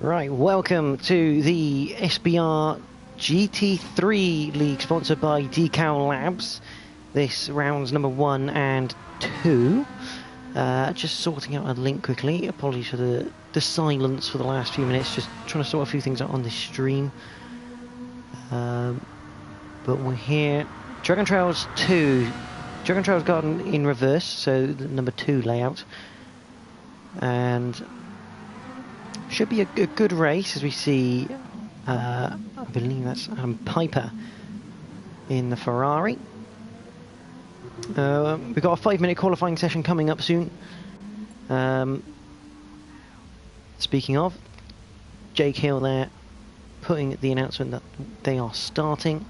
Right, welcome to the SBR GT3 League, sponsored by Decal Labs. This round's number 1 and 2. Just sorting out a link quickly. Apologies for the silence for the last few minutes. Just trying to sort a few things out on this stream. But we're here. Dragon Trails 2. Dragon Trails Garden in reverse, so the number 2 layout. And should be a good race, as we see, I believe that's Adam Piper in the Ferrari. We've got a 5-minute qualifying session coming up soon. Speaking of, Jake Hill there putting the announcement that they are starting.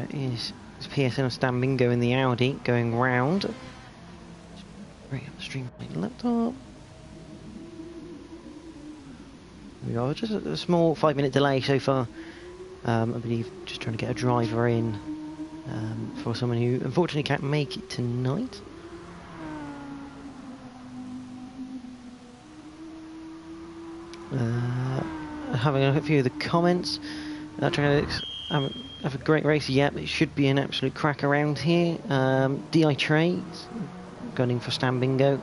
Is PSN Stan Bingo in the Audi going round. Bring up the stream on my laptop. There we go, just a small 5-minute delay so far. I believe just trying to get a driver in for someone who unfortunately can't make it tonight. Having a look at a few of the comments. Trying to have a great race. Yep, it should be an absolute crack around here. DI Trades gunning for Stan Bingo.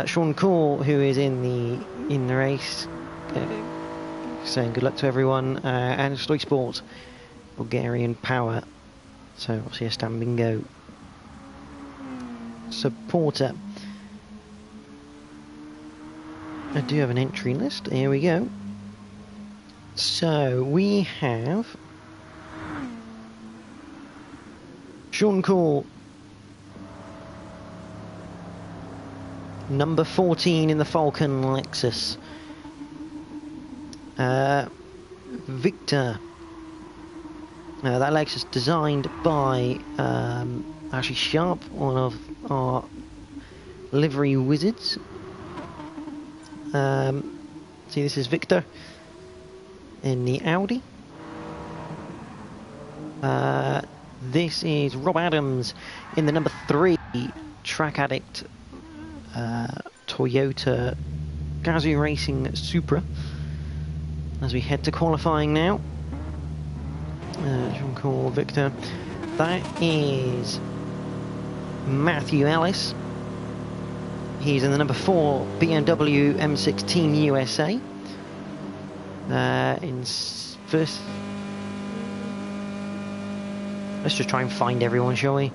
Sean Core, who is in the race, saying good luck to everyone. And Stoy Sport, Bulgarian Power. So obviously a Stan Bingo supporter. I do have an entry list. Here we go. So we have Sean Core, number 14 in the Falcon Lexus. Victor, that Lexus designed by Ashley Sharp, one of our livery wizards. See, this is Victor in the Audi. This is Rob Adams in the number 3 Track Addict Toyota Gazoo Racing Supra. As we head to qualifying now. John Call, Victor. That is Matthew Ellis. He's in the number 4 BMW M6 Team USA. In first, let's just try and find everyone, shall we?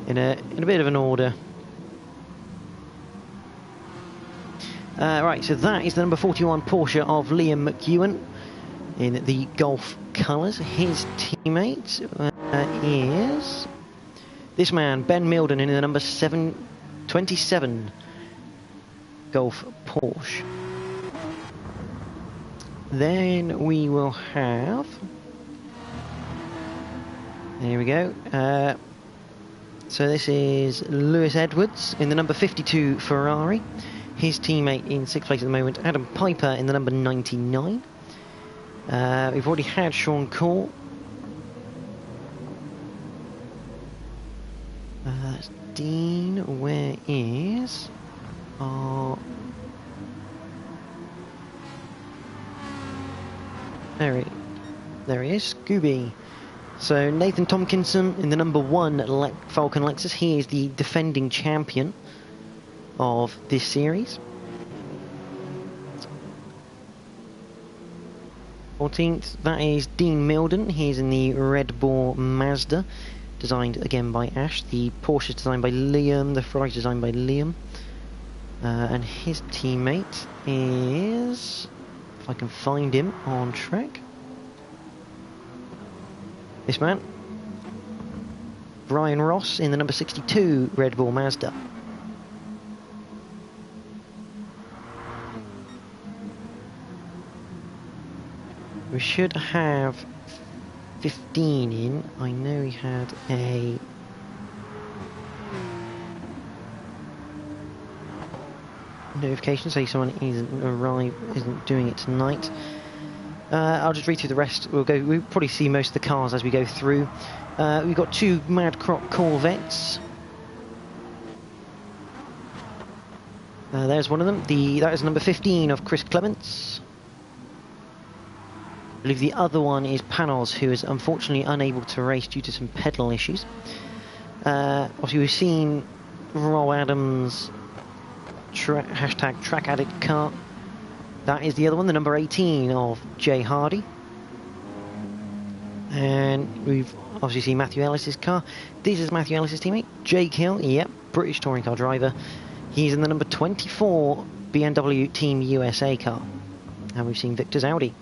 In a bit of an order. Right, so that is the number 41 Porsche of Liam McEwen in the Golf colours. His teammate is this man, Ben Milden, in the number 27 Golf Porsche. Then we will have, there we go, so this is Lewis Edwards in the number 52 Ferrari. His teammate in 6th place at the moment, Adam Piper, in the number 99. We've already had Sean Core. Dean, where is our... There he is, Scooby. So Nathan Tompkinson in the number 1 Falcon Lexus. He is the defending champion of this series. 14th, that is Dean Milden. He's in the Red Bull Mazda, designed again by Ash. The Porsche is designed by Liam. The Ferrari is designed by Liam. And his teammate is, if I can find him on track, this man, Brian Ross in the number 62 Red Bull Mazda. We should have 15 in. I know he had a notification saying someone isn't doing it tonight. I'll just read through the rest. We'll probably see most of the cars as we go through. We've got two Mad Crop Corvettes. There's one of them. That is number 15 of Chris Clements. I believe the other one is Panos, who is unfortunately unable to race due to some pedal issues. Obviously, we've seen Rob Adams' hashtag Track Addict car. That is the other one, the number 18 of Jay Hardy. And we've obviously seen Matthew Ellis's car. This is Matthew Ellis's teammate, Jake Hill. Yep, British touring car driver. He's in the number 24 BMW Team USA car. And we've seen Victor's Audi.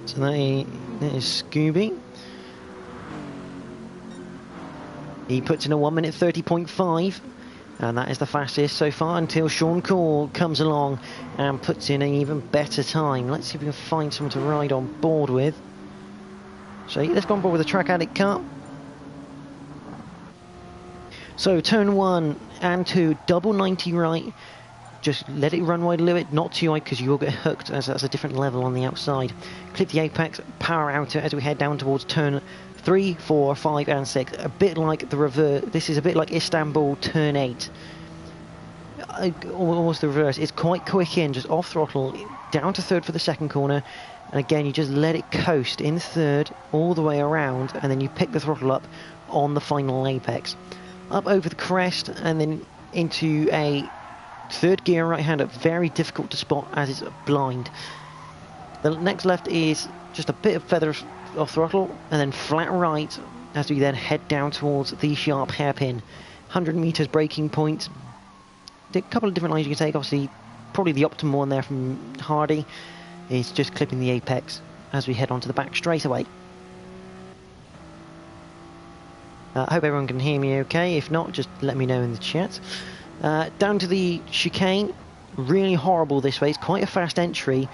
So that is Scooby. He puts in a 1 minute 30.5, and that is the fastest so far until Sean Cole comes along and puts in an even better time. Let's see if we can find someone to ride on board with. So let's go on board with the Track Addict car. So turn 1 and 2, double 90 right. Just let it run wide a little bit, not too wide because you will get hooked, as that's a different level on the outside. Clip the apex, power out as we head down towards turn 3, 4, 5 and 6. A bit like the reverse. This is a bit like Istanbul turn 8. Almost the reverse. It's quite quick in, just off throttle, down to third for the second corner. And again, you just let it coast in third all the way around, and then you pick the throttle up on the final apex. Up over the crest and then into a third gear right-hander, very difficult to spot as it's blind. The next left is just a bit of feather off throttle, and then flat right as we then head down towards the sharp hairpin. 100 meters braking point. A couple of different lines you can take. Obviously, probably the optimal one there from Hardy is just clipping the apex as we head onto the back straightaway. I hope everyone can hear me okay. If not, just let me know in the chat. Down to the chicane, really horrible this way. It's quite a fast entry.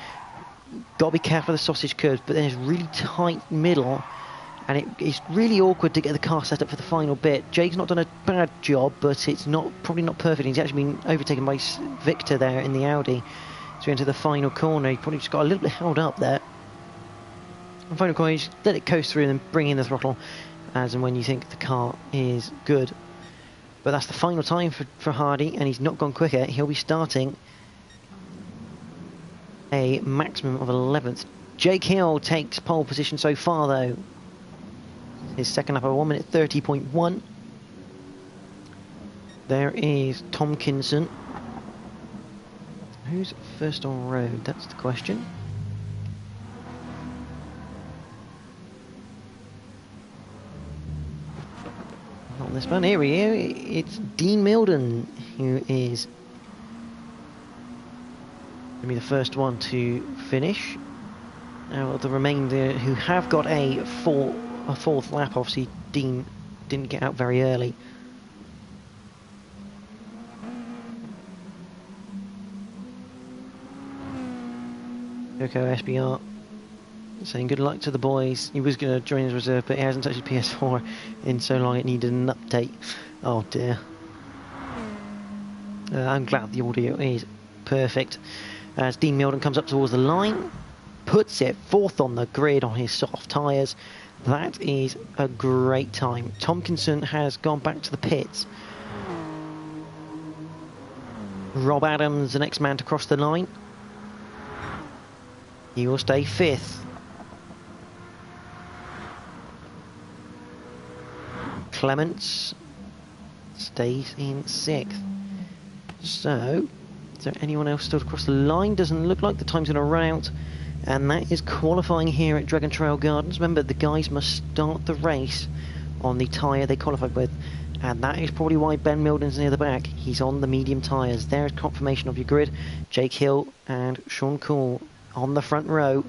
Got to be careful of the sausage curves, but then it's really tight middle, and it's really awkward to get the car set up for the final bit. Jake's not done a bad job, but it's probably not perfect. He's actually been overtaken by Victor there in the Audi. So we enter the final corner. He probably just got a little bit held up there. And final corner, you just let it coast through and then bring in the throttle as and when you think the car is good. But that's the final time for Hardy, and he's not gone quicker. He'll be starting a maximum of 11th. Jake Hill takes pole position so far, though. His second lap of 1 minute 30.1. There is Tomkinson. Who's first on road? That's the question. Not this one. Here we go. It's Dean Milden who is going to be the first one to finish. Now the remainder who have got a fourth lap. Obviously, Dean didn't get out very early. Coco SBR saying good luck to the boys. He was going to join his reserve, but he hasn't touched his PS4 in so long it needed an update. Oh dear. I'm glad the audio is perfect. As Dean Milden comes up towards the line, puts it fourth on the grid on his soft tyres. That is a great time. Tomkinson has gone back to the pits. Rob Adams, the next man to cross the line. He will stay fifth. Clements stays in sixth. So, Is there anyone else still across the line? Doesn't look like the time's going to run out. And that is qualifying here at Dragon Trail Gardens. Remember, the guys must start the race on the tyre they qualified with. And that is probably why Ben Milden's near the back. He's on the medium tyres. There's confirmation of your grid. Jake Hill and Sean Cool on the front row.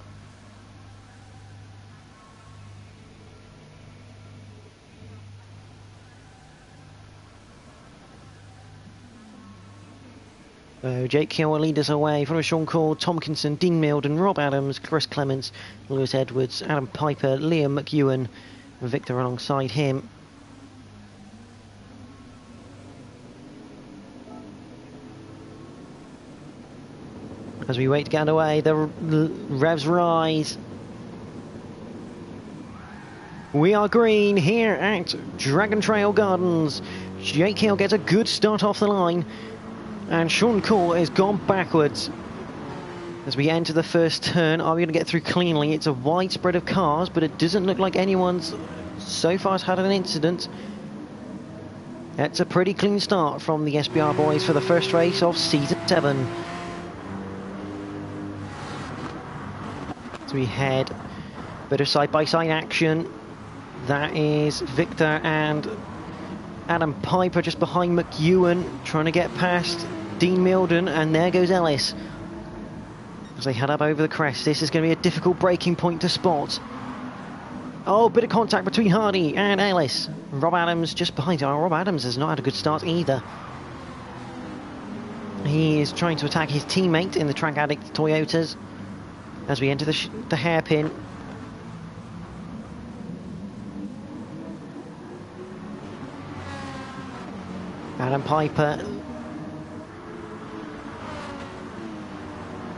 So Jake Hill will lead us away. Following Sean Cool, Tompkinson, Dean Milden, Rob Adams, Chris Clements, Lewis Edwards, Adam Piper, Liam McEwen, and Victor alongside him. As we wait to get underway, the revs rise. We are green here at Dragon Trail Gardens. Jake Hill gets a good start off the line. And Sean Cool has gone backwards. As we enter the first turn, are we going to get through cleanly? It's a wide spread of cars, but it doesn't look like anyone's so far has had an incident. That's a pretty clean start from the SBR boys for the first race of Season 7. As we head, bit of side-by-side action. That is Victor and Adam Piper just behind McEwen, trying to get past Dean Milden, and there goes Ellis. As they head up over the crest, this is going to be a difficult braking point to spot. Oh, bit of contact between Hardy and Ellis. Rob Adams just behind. Oh, Rob Adams has not had a good start either. He is trying to attack his teammate in the Track Addict Toyotas as we enter the hairpin. Adam Piper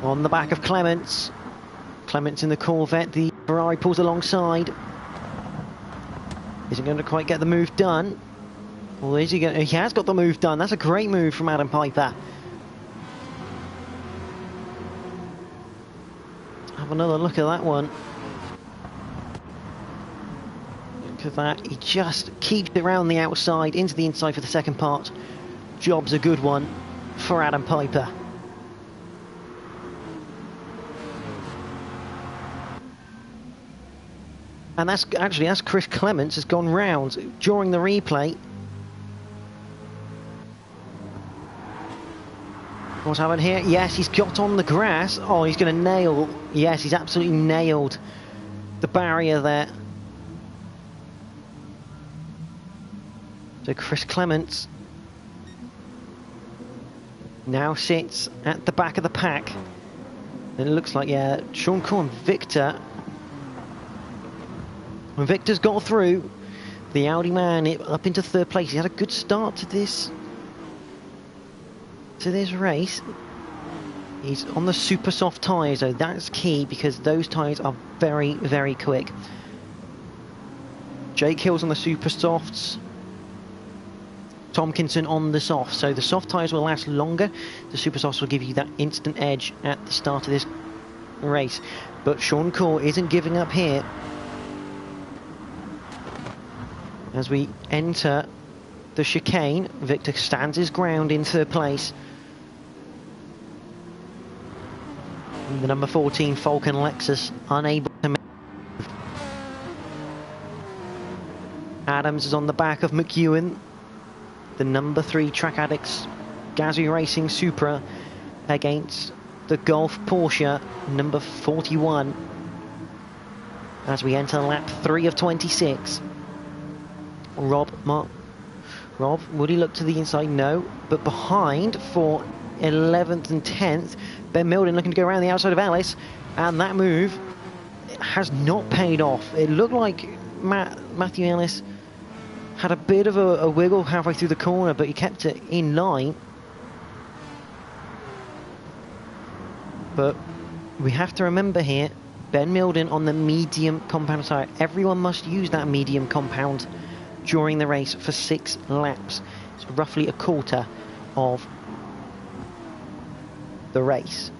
on the back of Clements. Clements in the Corvette. The Ferrari pulls alongside. Isn't going to quite get the move done. Or is he going to? He has got the move done. That's a great move from Adam Piper. Have another look at that one. Look at that. He just keeps it around the outside into the inside for the second part. Job's a good one for Adam Piper. And that's Chris Clements has gone round during the replay. What's happened here? Yes, he's got on the grass. Oh, he's going to nail. Yes, he's absolutely nailed the barrier there. So Chris Clements now sits at the back of the pack. And it looks like, yeah, Sean Cool and Victor. When Victor's got through, the Audi man up into third place. He had a good start to this race. He's on the super soft tyres, so that's key because those tyres are very, very quick. Jake Hill's on the super softs. Tompkinson on the soft, so the soft tyres will last longer. The super softs will give you that instant edge at the start of this race. But Sean Cool isn't giving up here. As we enter the chicane, Victor stands his ground in third place. And the number 14 Falcon Lexus unable to move. Adams is on the back of McEwen. The number 3 Track Addicts Gazoo Racing Supra against the Golf Porsche number 41. As we enter lap 3 of 26. Rob, would he look to the inside? No, but behind for 11th and 10th, Ben Milden looking to go around the outside of Ellis, and that move has not paid off. It looked like Matthew Ellis had a bit of a wiggle halfway through the corner, but he kept it in line. But we have to remember here, Ben Milden on the medium compound tyre. Everyone must use that medium compound during the race for 6 laps. It's roughly a quarter of the race.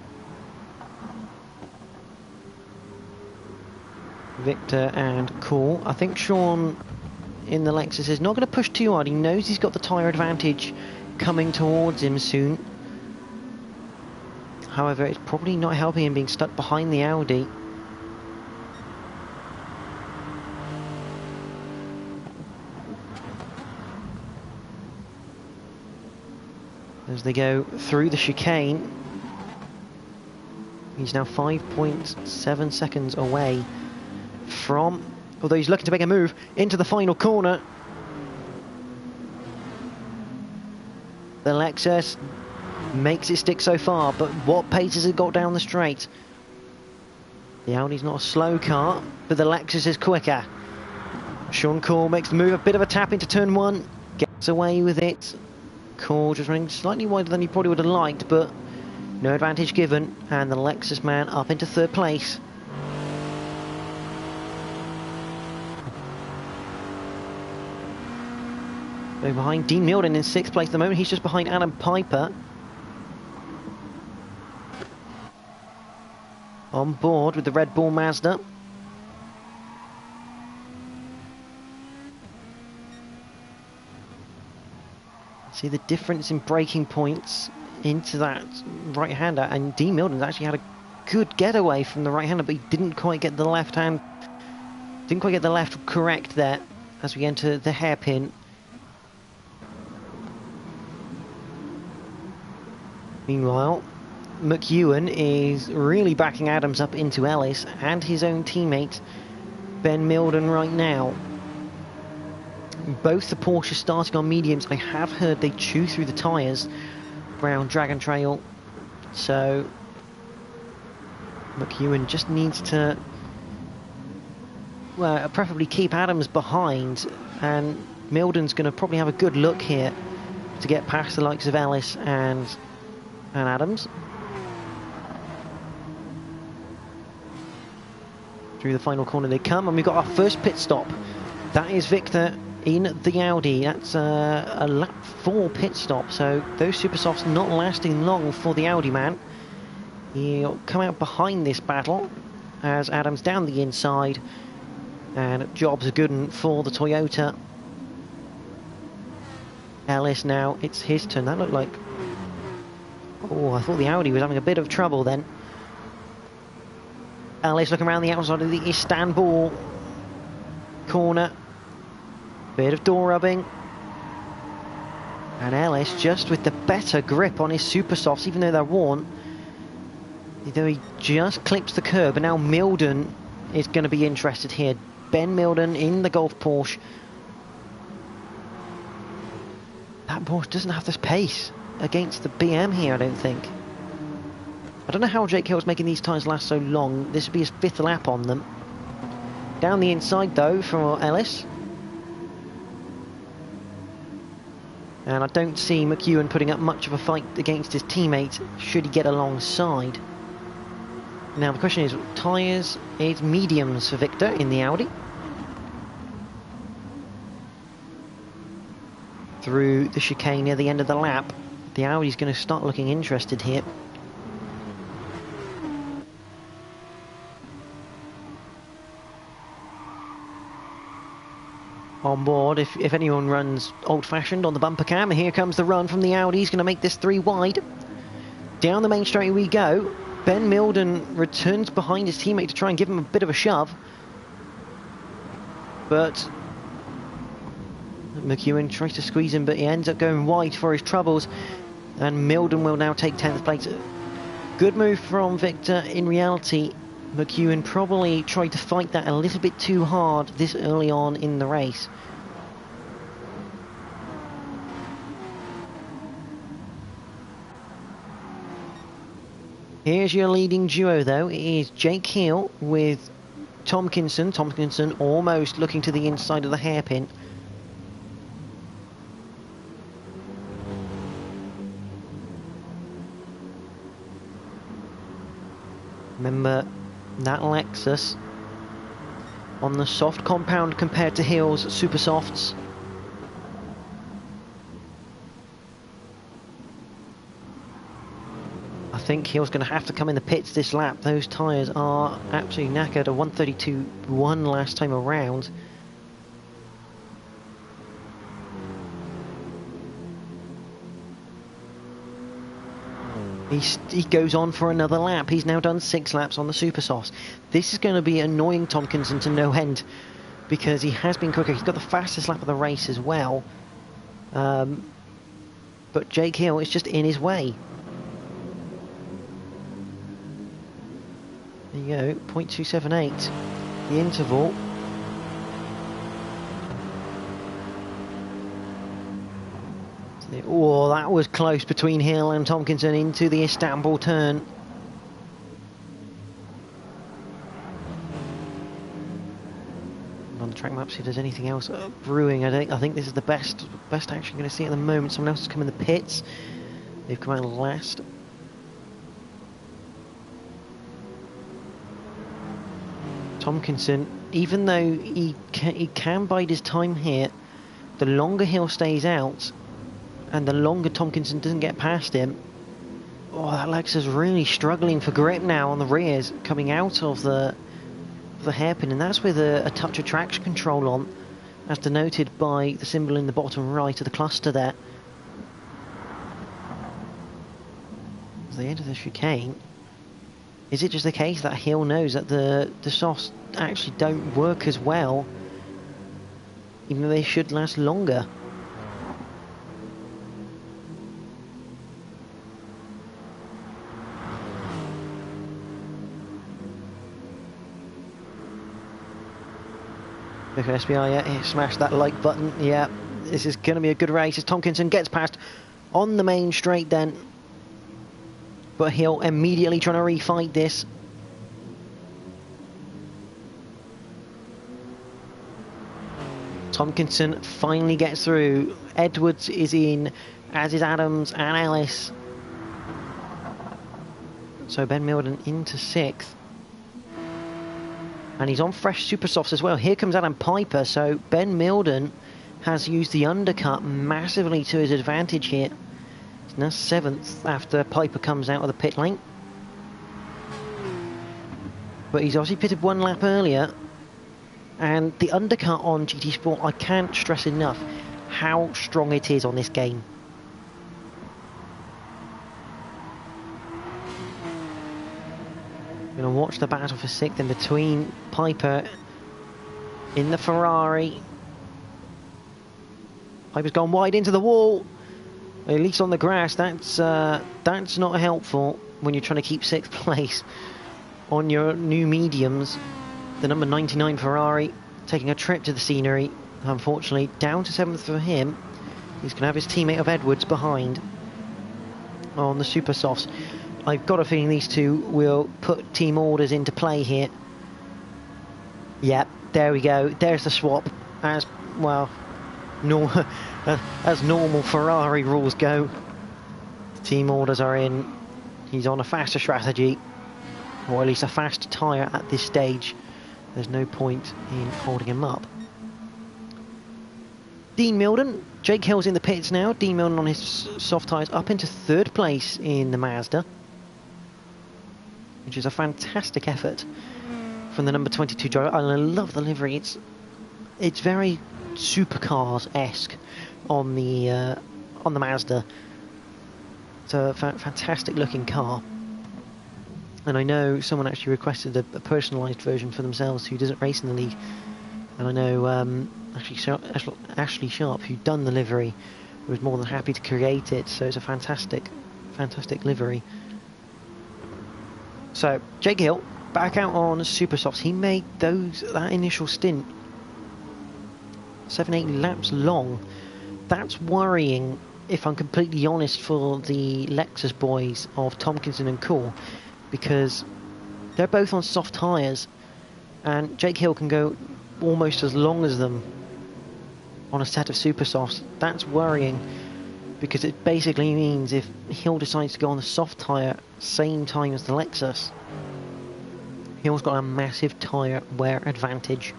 Victor and Cool. I think Sean in the Lexus is not going to push too hard. He knows he's got the tyre advantage coming towards him soon. However, it's probably not helping him being stuck behind the Audi. As they go through the chicane, he's now 5.7 seconds away from, although he's looking to make a move into the final corner. The Lexus makes it stick so far, but what pace has it got down the straight? The Audi's not a slow car, but the Lexus is quicker. Sean Cole makes the move, a bit of a tap into turn one, gets away with it. Cole just running slightly wider than he probably would have liked, but no advantage given, and the Lexus man up into third place. So behind Dean Milden in sixth place at the moment, he's just behind Adam Piper. On board with the Red Bull Mazda. See the difference in braking points into that right-hander, and Dean Milden's actually had a good getaway from the right-hander, but he didn't quite get the left hand, didn't quite get the left correct there as we enter the hairpin. Meanwhile, McEwen is really backing Adams up into Ellis and his own teammate Ben Milden right now. Both the Porsche starting on mediums. I have heard they chew through the tyres around Dragon Trail, so McEwen just needs to, well, preferably keep Adams behind, and Milden's going to probably have a good look here to get past the likes of Ellis and Adams. Through the final corner they come, and we've got our first pit stop. That is Victor in the Audi. That's a lap 4 pit stop, so those super softs not lasting long for the Audi man. He'll come out behind this battle as Adams down the inside, and jobs are good one for the Toyota. Ellis now, it's his turn. That looked like, oh, I thought the Audi was having a bit of trouble then. Ellis looking around the outside of the Istanbul corner. Bit of door rubbing. And Ellis just with the better grip on his super softs, even though they're worn. Though he just clips the curb, and now Milden is going to be interested here. Ben Milden in the Golf Porsche. That Porsche doesn't have this pace against the BM here, I don't think. I don't know how Jake Hill's making these tyres last so long. This would be his 5th lap on them. Down the inside though for Ellis. And I don't see McEwen putting up much of a fight against his teammate should he get alongside. Now the question is, tyres, it's mediums for Victor in the Audi. Through the chicane near the end of the lap, the Audi's going to start looking interested here. On board, if anyone runs old-fashioned on the bumper cam, here comes the run from the Audi. He's going to make this 3 wide. Down the main straight we go. Ben Milden returns behind his teammate to try and give him a bit of a shove. But McEwen tries to squeeze him, but he ends up going wide for his troubles. And Milden will now take 10th place. Good move from Victor. In reality, McEwen probably tried to fight that a little bit too hard this early on in the race. Here's your leading duo though. It is Jake Hill with Tompkinson. Tompkinson almost looking to the inside of the hairpin. Remember, that Lexus on the soft compound compared to Hill's super softs. I think Hill's going to have to come in the pits this lap. Those tyres are absolutely knackered. A 132.1 last time around. He goes on for another lap. He's now done 6 laps on the super softs. This is going to be annoying Tompkinson to no end, because he has been quicker. He's got the fastest lap of the race as well. But Jake Hill is just in his way. There you go, 0.278. The interval. Oh, that was close between Hill and Tompkinson into the Istanbul turn. On the track map, see if there's anything else brewing. I think this is the best action I'm going to see at the moment. Someone else has come in the pits. They've come out last. Tompkinson, even though he can bide his time here, the longer Hill stays out, and the longer Tompkinson doesn't get past him, oh, that Lexus really struggling for grip now on the rears, coming out of the hairpin, and that's with a touch of traction control on, as denoted by the symbol in the bottom right of the cluster there. At the end of the chicane, is it just the case that Hill knows that the softs actually don't work as well, even though they should last longer? Look at SBR, yeah, he smashed that like button. Yeah, this is going to be a good race as Tompkinson gets past on the main straight then. But Hill immediately trying to refight this. Tompkinson finally gets through. Edwards is in, as is Adams and Ellis. So Ben Milden into 6th. And he's on fresh super softs as well. Here comes Adam Piper, so Ben Milden has used the undercut massively to his advantage here. He's now 7th after Piper comes out of the pit lane. But he's obviously pitted 1 lap earlier. And the undercut on GT Sport, I can't stress enough how strong it is on this game. Going to watch the battle for 6th in between Piper in the Ferrari. Piper's gone wide into the wall. At least on the grass, that's not helpful when you're trying to keep 6th place on your new mediums. The number 99 Ferrari taking a trip to the scenery. Unfortunately, down to 7th for him. He's going to have his teammate of Edwards behind on the super softs. I've got a feeling these two will put team orders into play here. Yep, there we go. There's the swap. As, well, as normal Ferrari rules go. The team orders are in. He's on a faster strategy, or at least a faster tyre at this stage. There's no point in holding him up. Dean Milden. Jake Hill's in the pits now. Dean Milden on his soft tyres up into 3rd place in the Mazda, which is a fantastic effort from the number 22 driver. And I love the livery. It's very supercars-esque on the Mazda. It's a fantastic looking car. And I know someone actually requested a personalised version for themselves who doesn't race in the league. And I know Ashley Sharp, who'd done the livery, was more than happy to create it. So it's a fantastic livery. So Jake Hill back out on super softs. He made that initial stint 7-8 laps long. That's worrying, if I'm completely honest, for the Lexus boys of Tompkinson and Cool, because they're both on soft tyres, and Jake Hill can go almost as long as them on a set of super softs. That's worrying, because it basically means if Hill decides to go on the soft tyre same time as the Lexus, Hill's got a massive tyre wear advantage.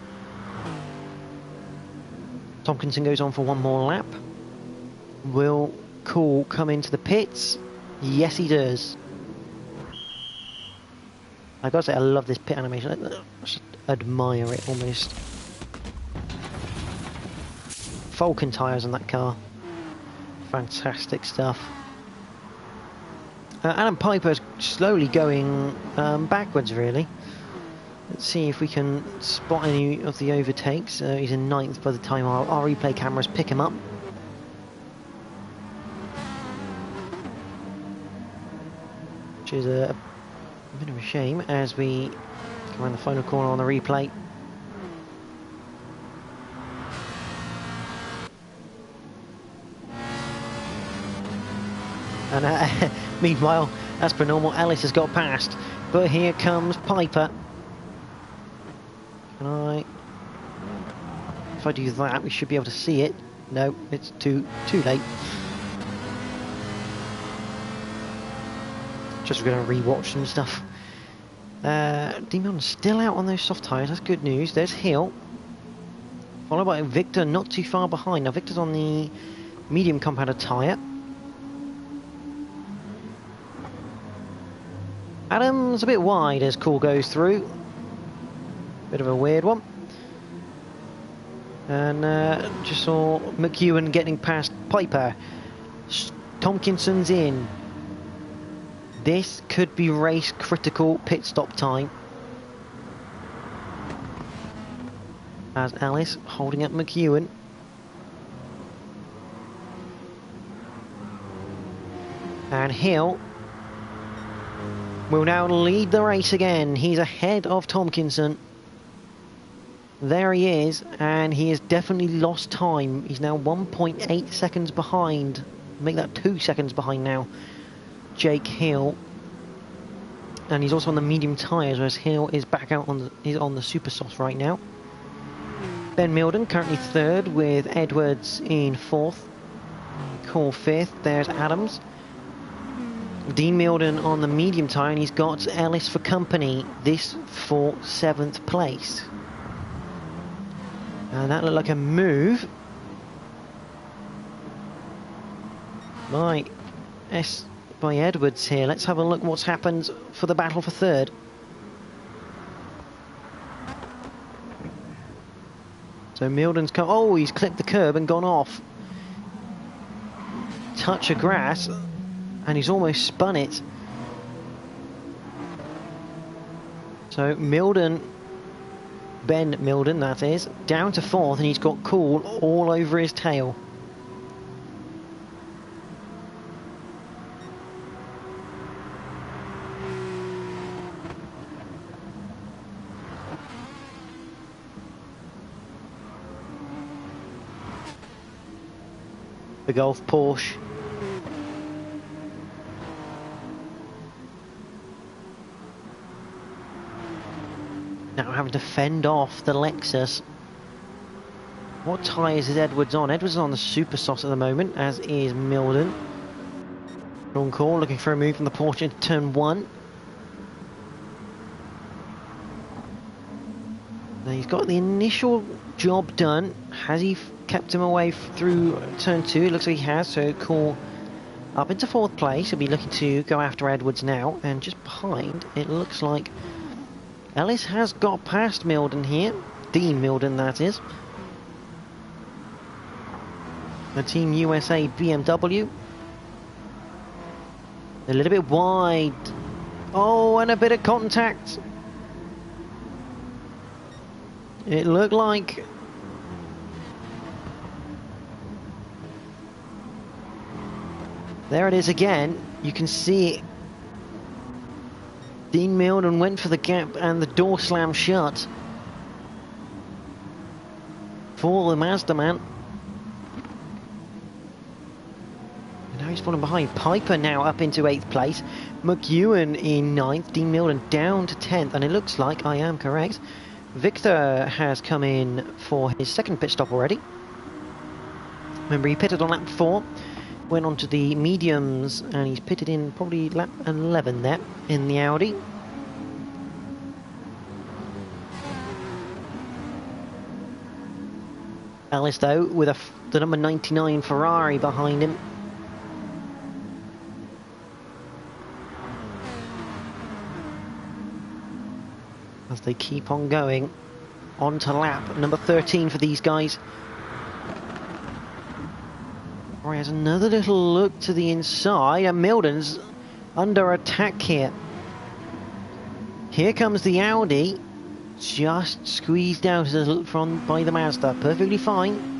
Tompkinson goes on for 1 more lap. Will Cool come into the pits? Yes, he does. I've got to say, I love this pit animation. I just admire it almost. Falcon tyres on that car. Fantastic stuff. Adam Piper's slowly going backwards, really. Let's see if we can spot any of the overtakes. He's in 9th by the time our replay cameras pick him up. Which is a bit of a shame as we go around the final corner on the replay. And meanwhile, as per normal, Ellis has got past. But here comes Piper. Can I... If I do that, we should be able to see it. No, it's too late. Just going to re-watch some stuff. Demon's still out on those soft tyres. That's good news. There's Hill. Followed by Victor not too far behind. Now Victor's on the medium compounded tyre. Adam's a bit wide as Cool goes through. Bit of a weird one. And just saw McEwen getting past Piper. Tompkinson's in. This could be race critical pit stop time. As Alice holding up McEwen. And Hill will now lead the race again. He's ahead of Tompkinson. There he is, and he has definitely lost time. He's now 1.8 seconds behind. Make that 2 seconds behind now. Jake Hill. And he's also on the medium tyres, whereas Hill is back out on the super soft right now. Ben Milden currently 3rd with Edwards in 4th. Cole 5th. There's Adams. Dean Milden on the medium tyre, and he's got Ellis for company. This for 7th place. And that looked like a move. By Edwards here. Let's have a look what's happened for the battle for 3rd. So Milden's come. Oh, he's clipped the curb and gone off. Touch of grass. And he's almost spun it. So Milden, Ben Milden that is, down to 4th, and he's got Cool all over his tail. The Golf Porsche. Now having to fend off the Lexus. What tyres is Edwards on? Edwards is on the super soft at the moment, as is Milden. Sean Cole looking for a move from the Porsche into turn 1. Now he's got the initial job done. Has he kept him away through turn 2? It looks like he has, so Cole up into 4th place. He'll be looking to go after Edwards now, and just behind, it looks like Ellis has got past Milden here. Dean Milden, that is. The Team USA BMW. A little bit wide. Oh, and a bit of contact. It looked like... There it is again. You can see it. Dean Milden went for the gap and the door slammed shut for the Mazda man. And now he's falling behind. Piper now up into 8th place. McEwen in 9th. Dean Milden down to 10th. And it looks like I am correct. Victor has come in for his 2nd pit stop already. Remember, he pitted on lap 4. Went on to the mediums, and he's pitted in probably lap 11 there in the Audi. Ellis, though, with the number 99 Ferrari behind him. As they keep on going, on to lap number 13 for these guys. Roy has another little look to the inside, and Milden's under attack here. Here comes the Audi, just squeezed out from by the Mazda, perfectly fine.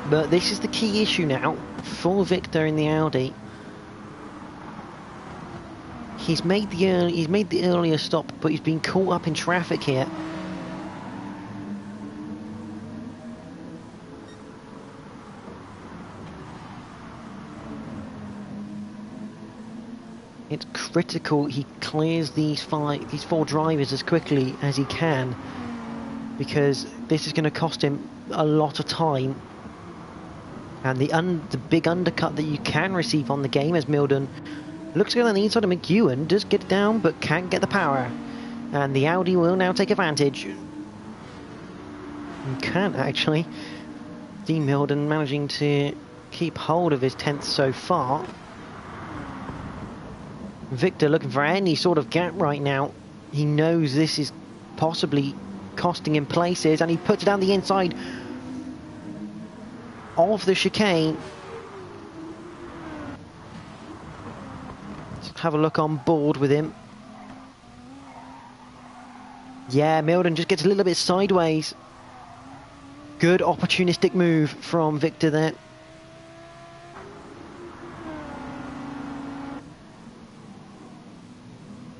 But this is the key issue now for Victor in the Audi. He's made the earlier stop, but he's been caught up in traffic here. It's critical he clears these four drivers as quickly as he can, because this is going to cost him a lot of time. And the big undercut that you can receive on the game, as Milden looks good on the inside of McEwen, does get down but can't get the power. And the Audi will now take advantage. And can actually. Dean Milden managing to keep hold of his 10th so far. Victor looking for any sort of gap right now. He knows this is possibly costing him places, and he puts it down the inside of the chicane. Let's have a look on board with him. Yeah, Milden just gets a little bit sideways. Good opportunistic move from Victor there.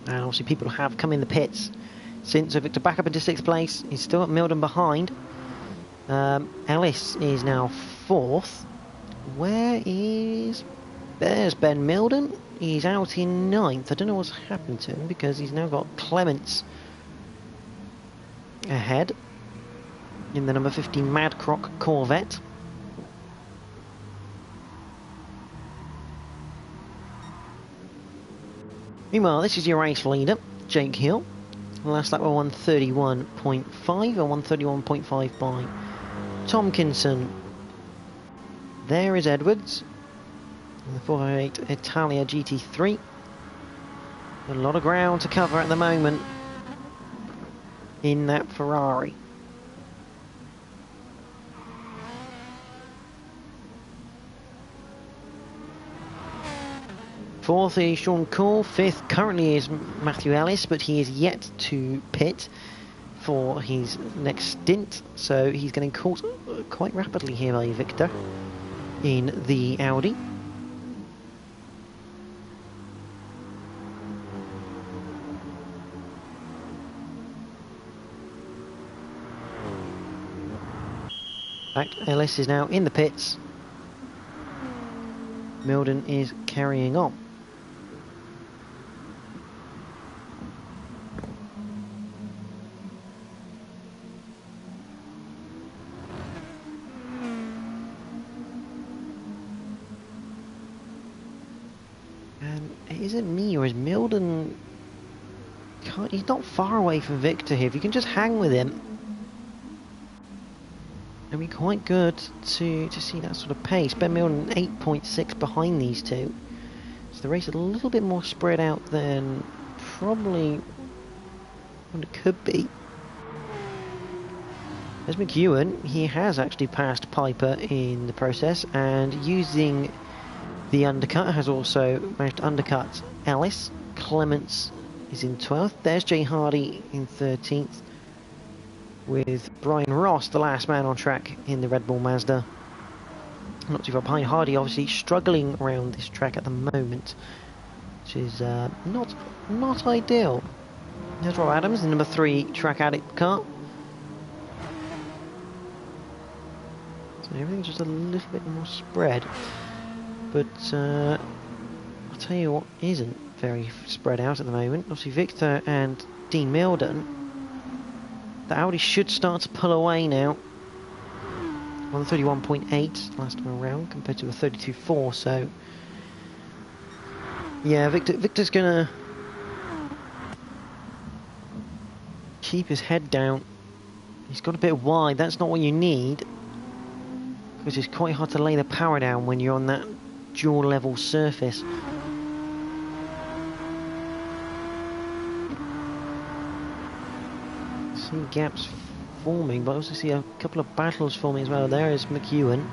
And obviously people have come in the pits since, so Victor back up into 6th place. He's still at Milden behind. Ellis is now 4th. There's Ben Milden. He's out in 9th. I don't know what's happened to him, because he's now got Clements ahead in the number 15 Madcrock Corvette. Meanwhile, this is your race leader, Jake Hill. Last lap were 131.5 and 131.5 by Tomkinson. There is Edwards, the 408 Italia GT3. A lot of ground to cover at the moment in that Ferrari. Fourth is Sean Cole. 5th currently is Matthew Ellis, but he is yet to pit for his next stint, so he's getting caught quite rapidly here by Victor in the Audi. In fact, Ellis is now in the pits. Milden is carrying on. Is it me, or is Milden... He's not far away from Victor here. If you can just hang with him, it'll be quite good to see that sort of pace. Ben Milden 8.6 behind these two. So the race is a little bit more spread out than probably what it could be. As McEwen, he has actually passed Piper in the process, and using the undercut has also managed to undercut Ellis. Clements is in 12th. There's Jay Hardy in 13th, with Brian Ross, the last man on track in the Red Bull Mazda. Not too far behind. Hardy obviously struggling around this track at the moment, which is not ideal. There's Rob Adams, the number 3 Track Addict car. So everything's just a little bit more spread. But I'll tell you what isn't very spread out at the moment. Obviously Victor and Dean Milden. The Audi should start to pull away now. 131.8 last time around compared to a 32.4, so yeah, Victor's gonna keep his head down. He's got a bit wide. That's not what you need, because it's quite hard to lay the power down when you're on that dual level surface. Some gaps forming, but I also see a couple of battles forming as well. There is McEwen.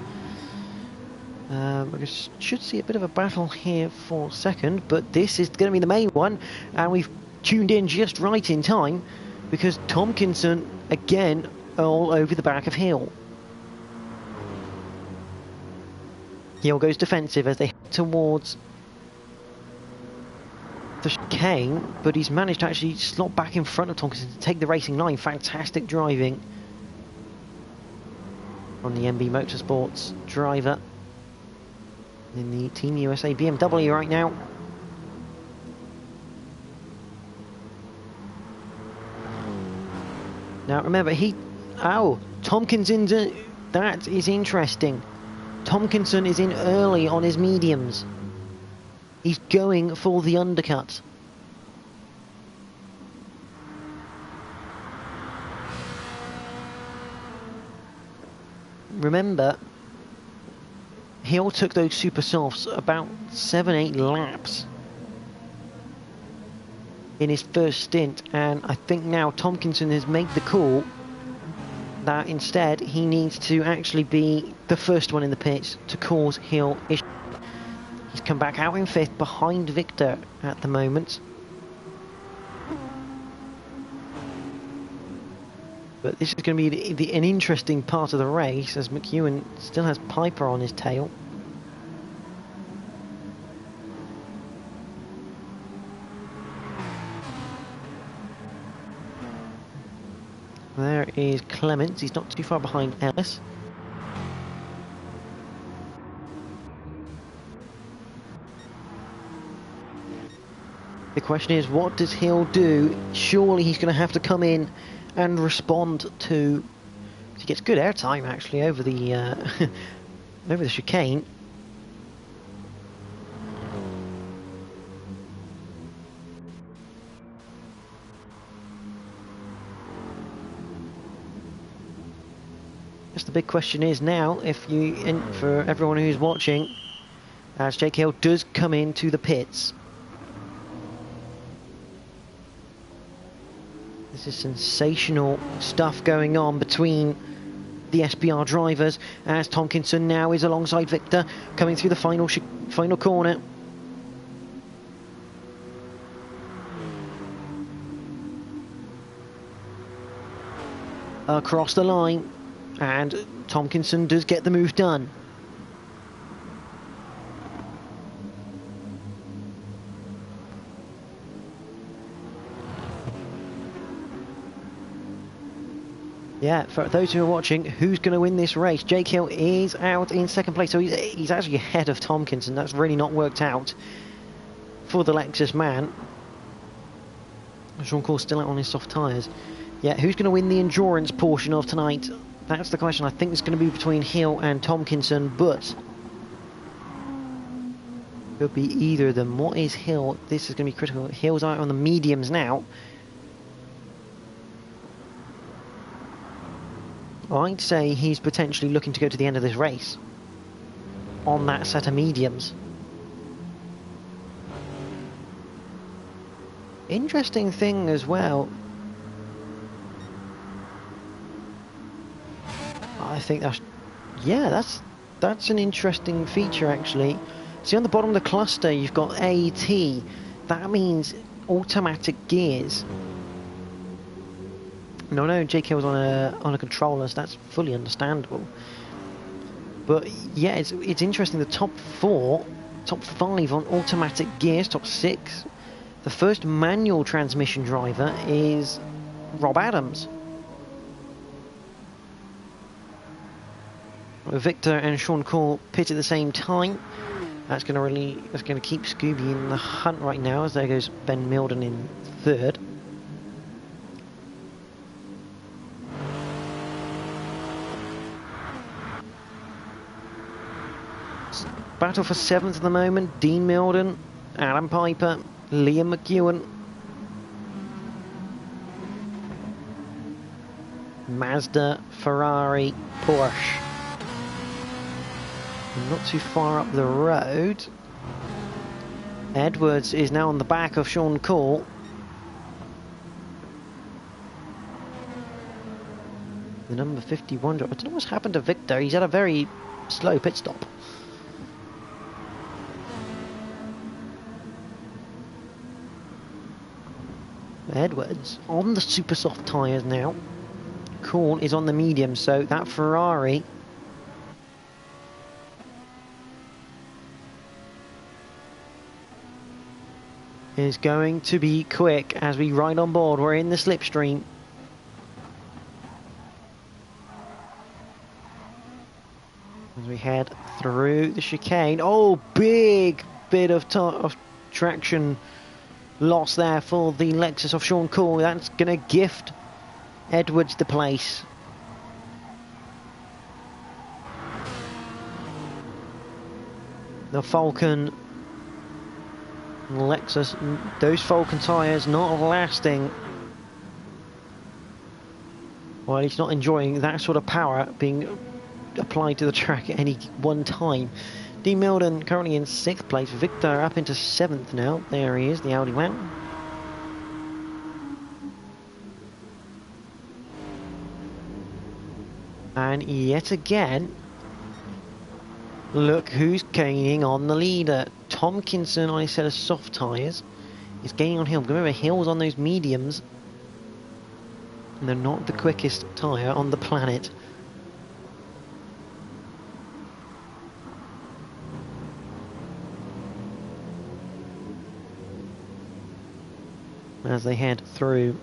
We should see a bit of a battle here for second, but this is going to be the main one, and we've tuned in just right in time because Tompkinson again all over the back of Hill. Hill goes defensive as they head towards the chicane, but he's managed to actually slot back in front of Tompkinson to take the racing line. Fantastic driving on the MB Motorsports driver in the Team USA BMW right now. Now remember, Tompkinson's that is interesting. Tompkinson is in early on his mediums. He's going for the undercut. Remember, Hill took those super softs about 7-8 laps in his first stint, and I think now Tompkinson has made the call that instead he needs to actually be the first one in the pits to cause Hill issues. He's come back out in 5th behind Victor at the moment. But this is going to be an interesting part of the race as McEwen still has Piper on his tail. There is Clements, he's not too far behind Ellis. The question is, what does Hill do? Surely he's going to have to come in and respond to... He gets good airtime actually over the over the chicane. Just the big question is now, if you, for everyone who's watching, as Jake Hill does come into the pits. This is sensational stuff going on between the SBR drivers as Tompkinson now is alongside Victor coming through the final corner. Across the line, and Tompkinson does get the move done. Yeah, for those who are watching, who's going to win this race? Jake Hill is out in 2nd place, so he's actually ahead of Tompkinson. That's really not worked out for the Lexus man. Sean Cole still out on his soft tyres. Yeah, who's going to win the endurance portion of tonight? That's the question. I think it's going to be between Hill and Tompkinson, but could be either of them. What is Hill? This is going to be critical. Hill's out on the mediums now. I'd say he's potentially looking to go to the end of this race on that set of mediums. Interesting thing as well. I think that's an interesting feature actually. See, on the bottom of the cluster you've got AT. That means automatic gears. No, Jake Hill's on a controller, so that's fully understandable. But yeah, it's interesting. The top 5 on automatic gears, top 6. The first manual transmission driver is Rob Adams. Victor and Sean Cole pit at the same time. That's going to keep Scooby in the hunt right now, as there goes Ben Milden in 3rd. Battle for 7th at the moment. Dean Milden, Adam Piper, Liam McEwen, Mazda, Ferrari, Porsche. Not too far up the road. Edwards is now on the back of Sean Cole. The number 51 driver. I don't know what's happened to Victor. He's had a very slow pit stop. Edwards on the super soft tyres now. Korn is on the medium, so that Ferrari is going to be quick as we ride on board. We're in the slipstream. As we head through the chicane. Oh, big bit of traction loss there for the Lexus of Sean Korn. That's going to gift Edwards the place. The Falcon Lexus, those Falcon tyres not lasting, or at least not enjoying that sort of power being applied to the track at any one time. Dean Milden currently in 6th place. Victor up into 7th now. There he is, the Audi man. And yet again, look who's gaining on the leader. Tomkinson on a set of soft tyres is gaining on Hill. Remember, Hill's on those mediums, and they're not the quickest tyre on the planet. As they head through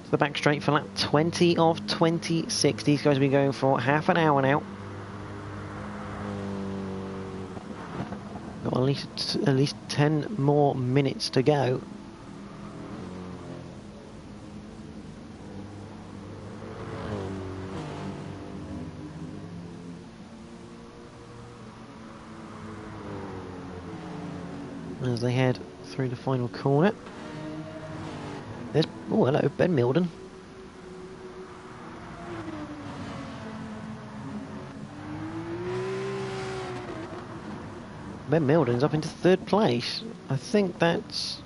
to the back straight for lap 20 of 26. These guys will be going for half an hour now. Got at least 10 more minutes to go. As they head through the final corner. There's, oh hello, Ben Milden. Ben Milden's up into 3rd place. I think that's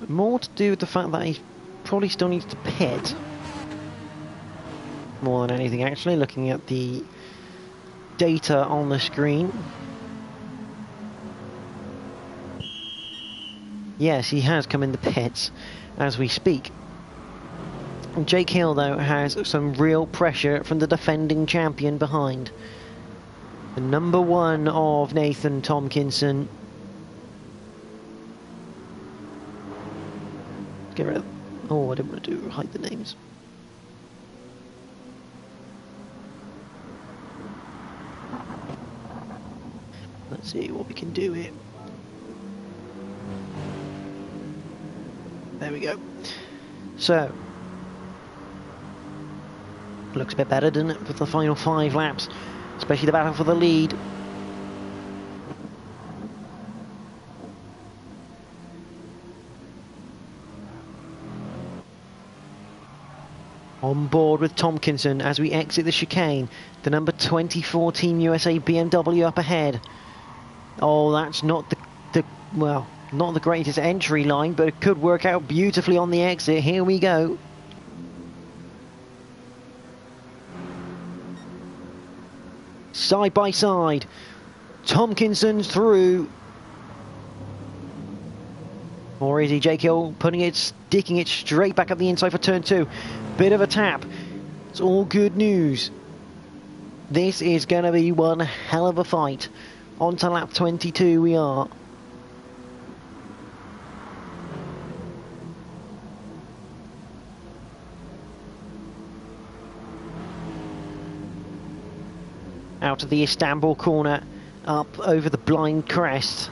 more to do with the fact that he probably still needs to pit. More than anything, actually, looking at the data on the screen. Yes, he has come in the pits as we speak. Jake Hill, though, has some real pressure from the defending champion behind. The number 1 of Nathan Tomkinson. Get rid of... Oh, I didn't want to hide the names. Let's see what we can do here. There we go. So, looks a bit better, doesn't it, for the final 5 laps, especially the battle for the lead. On board with Tomkinson as we exit the chicane. The number 24 Team USA BMW up ahead. Oh, that's not well, not the greatest entry line, but it could work out beautifully on the exit. Here we go. Side by side. Tomkinson's through. Or is he? Jake Hill sticking it straight back up the inside for turn 2. Bit of a tap. It's all good news. This is going to be one hell of a fight. On to lap 22 we are. Out of the Istanbul corner, up over the blind crest.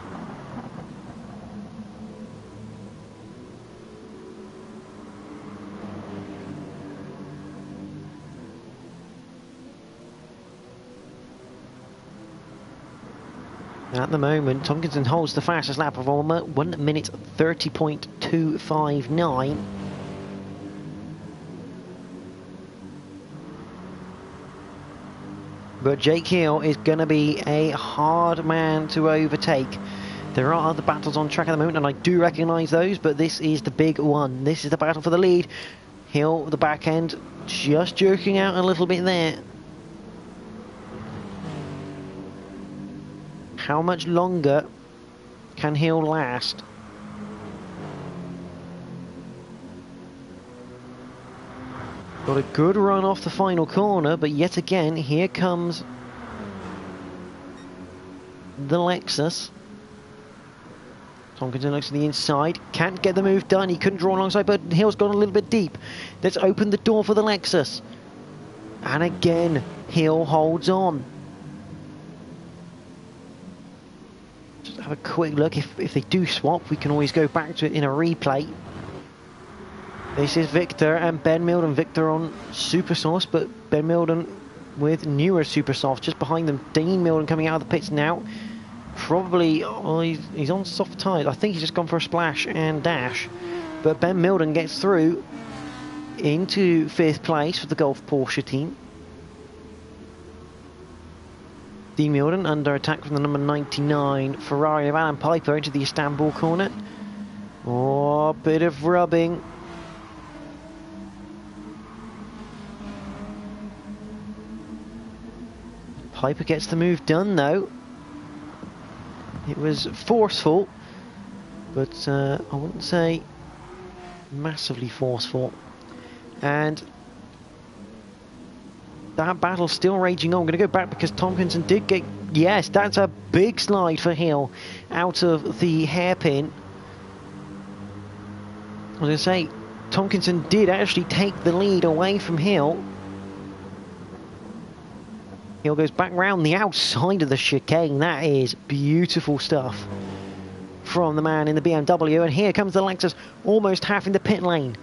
At the moment, Tomkinson holds the fastest lap of 1 minute 30.259. But Jake Hill is going to be a hard man to overtake. There are other battles on track at the moment, and I do recognise those, but this is the big one. This is the battle for the lead. Hill, the back end, just jerking out a little bit there. How much longer can Hill last? Got a good run off the final corner, but yet again, here comes the Lexus. Tomkinson looks to the inside, can't get the move done, he couldn't draw alongside, but Hill's gone a little bit deep. Let's open the door for the Lexus. And again, Hill holds on. Just have a quick look, if they do swap, we can always go back to it in a replay. This is Victor and Ben Milden. Victor on Super Sauce, but Ben Milden with newer Super Sauce just behind them. Dean Milden coming out of the pits now. Probably, oh, he's on soft tyres. I think he's just gone for a splash and dash. But Ben Milden gets through into 5th place for the Golf Porsche team. Dean Milden under attack from the number 99 Ferrari of Alan Piper into the Istanbul corner. Oh, bit of rubbing. Piper gets the move done though. It was forceful, but I wouldn't say massively forceful. And that battle's still raging on. I'm going to go back because Tomkinson did get... Yes, that's a big slide for Hill out of the hairpin. I was going to say, Tomkinson did actually take the lead away from Hill. Hill goes back round the outside of the chicane. That is beautiful stuff from the man in the BMW. And here comes the Lexus, almost half in the pit lane.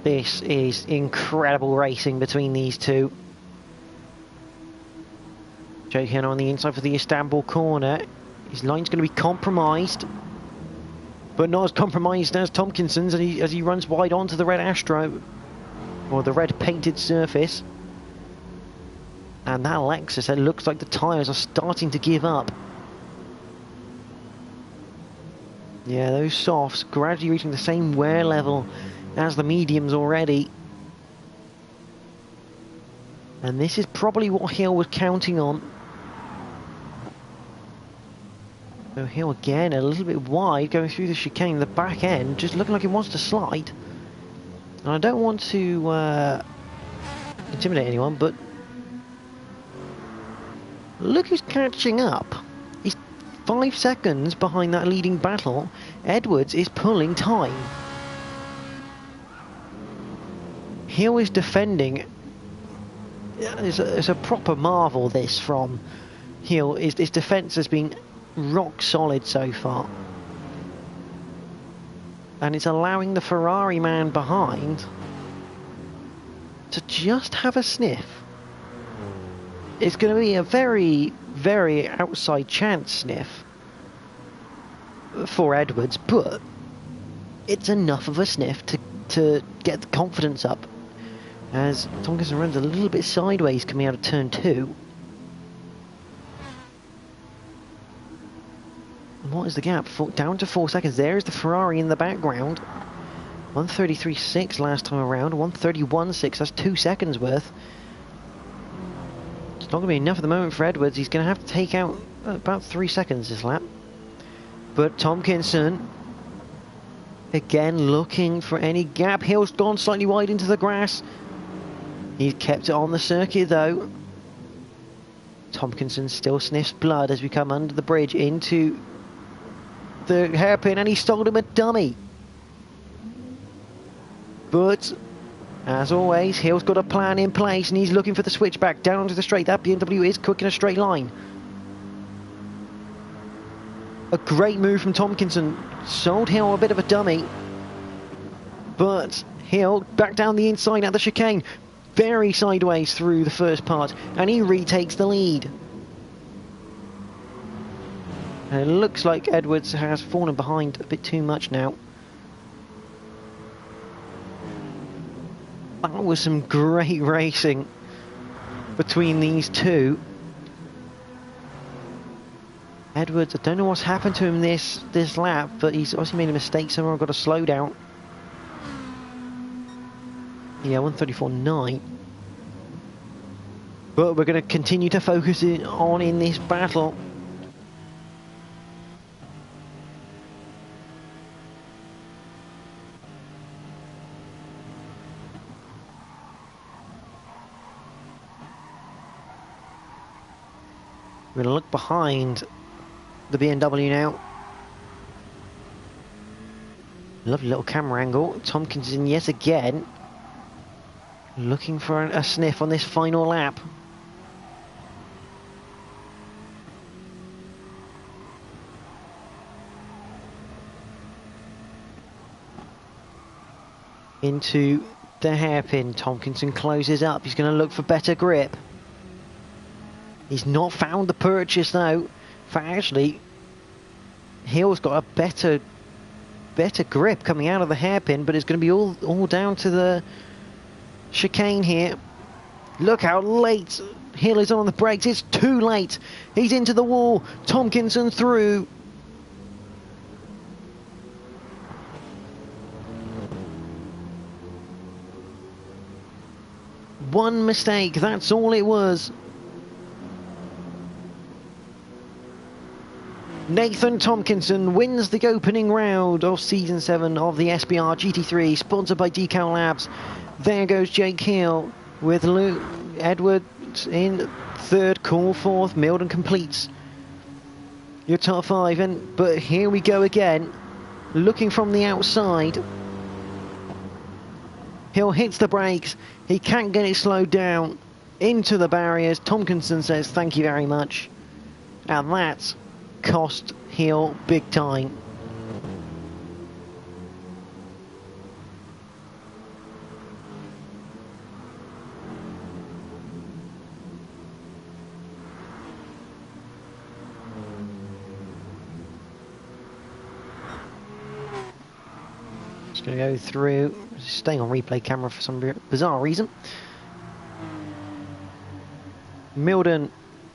This is incredible racing between these two. Jake Henner on the inside for the Istanbul corner. His line's going to be compromised, but not as compromised as Tomkinson's as he runs wide onto the red Astro, or the red painted surface. And that Lexus, it looks like the tyres are starting to give up. Yeah, those softs gradually reaching the same wear level as the mediums already. And this is probably what Hill was counting on. So Hill again, a little bit wide, going through the chicane, the back end, just looking like it wants to slide. And I don't want to intimidate anyone, but look who's catching up. He's 5 seconds behind that leading battle. Edwards is pulling time. Hill is defending. It's a proper marvel, this, from Hill. His defence has been rock solid so far. And it's allowing the Ferrari man behind to just have a sniff. It's going to be a very, very outside chance sniff for Edwards, but it's enough of a sniff to get the confidence up, as Tomkinson runs a little bit sideways coming out of turn 2. And what is the gap? Down to 4 seconds. There's the Ferrari in the background. 1:33.6 last time around. 1:31.6. That's 2 seconds worth. It's not going to be enough at the moment for Edwards. He's going to have to take out about 3 seconds this lap. But Tomkinson, again, looking for any gap. Hill's gone slightly wide into the grass. He's kept it on the circuit, though. Tomkinson still sniffs blood as we come under the bridge into the hairpin, and he sold him a dummy. But, as always, Hill's got a plan in place, and he's looking for the switchback down onto the straight. That BMW is quick in a straight line. A great move from Tomkinson. Sold Hill a bit of a dummy. But Hill back down the inside at the chicane. Very sideways through the first part. And he retakes the lead. And it looks like Edwards has fallen behind a bit too much now. That was some great racing between these two. Edwards, I don't know what's happened to him this lap, but he's obviously made a mistake somewhere. I've got to slow down. Yeah, 1:34.9. But we're going to continue to focus on in this battle. We're going to look behind the BMW now. Lovely little camera angle. Tompkinson yet again looking for a sniff on this final lap. Into the hairpin. Tompkinson closes up. He's going to look for better grip. He's not found the purchase though. In fact, actually, Hill's got a better grip coming out of the hairpin, but it's going to be all down to the chicane here. Look how late Hill is on the brakes. It's too late. He's into the wall. Tompkinson through. One mistake, that's all it was. Nathan Tompkinson wins the opening round of Season 7 of the SBR GT3, sponsored by Decal Labs. There goes Jake Hill with Luke Edwards in third, call fourth. Milden completes your top five. But here we go again, looking from the outside. Hill hits the brakes. He can't get it slowed down. Into the barriers. Tompkinson says thank you very much. And that cost Hill big time. Just going to go through, staying on replay camera for some bizarre reason. Milden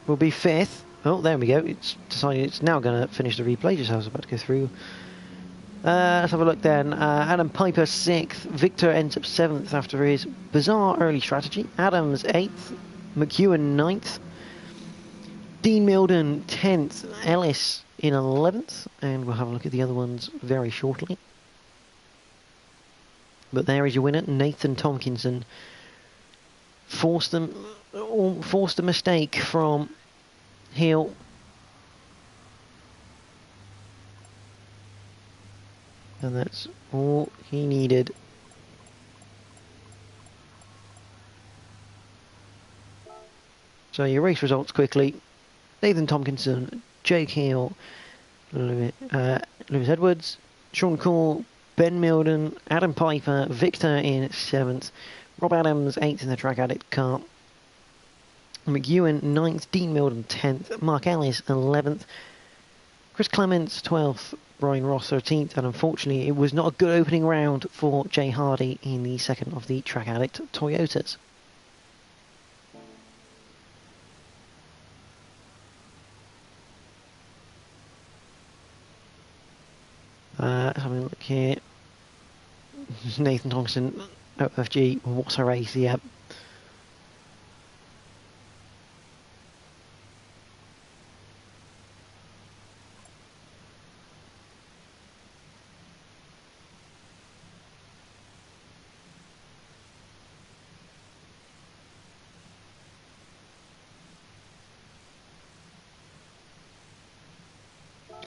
will be fifth. Oh, there we go. It's decided it's now going to finish the replay, just as I was about to go through. Let's have a look then. Adam Piper 6th. Victor ends up 7th after his bizarre early strategy. Adams 8th. McEwen 9th. Dean Milden 10th. Ellis in 11th. And we'll have a look at the other ones very shortly. But there is your winner, Nathan Tompkinson. Forced a mistake from Hill. And that's all he needed. So your race results quickly. Nathan Tompkinson, Jake Hill, Lewis Edwards, Sean Cole, Ben Milden, Adam Piper, Victor in 7th, Rob Adams 8th in the Track Addict car, McEwen 9th, Dean Milden 10th, Mark Ellis 11th, Chris Clements 12th, Brian Ross 13th, and unfortunately it was not a good opening round for Jay Hardy in the second of the Track Addict Toyotas. Let's have a look here. Nathan Thompson, OFG, what a race, yeah.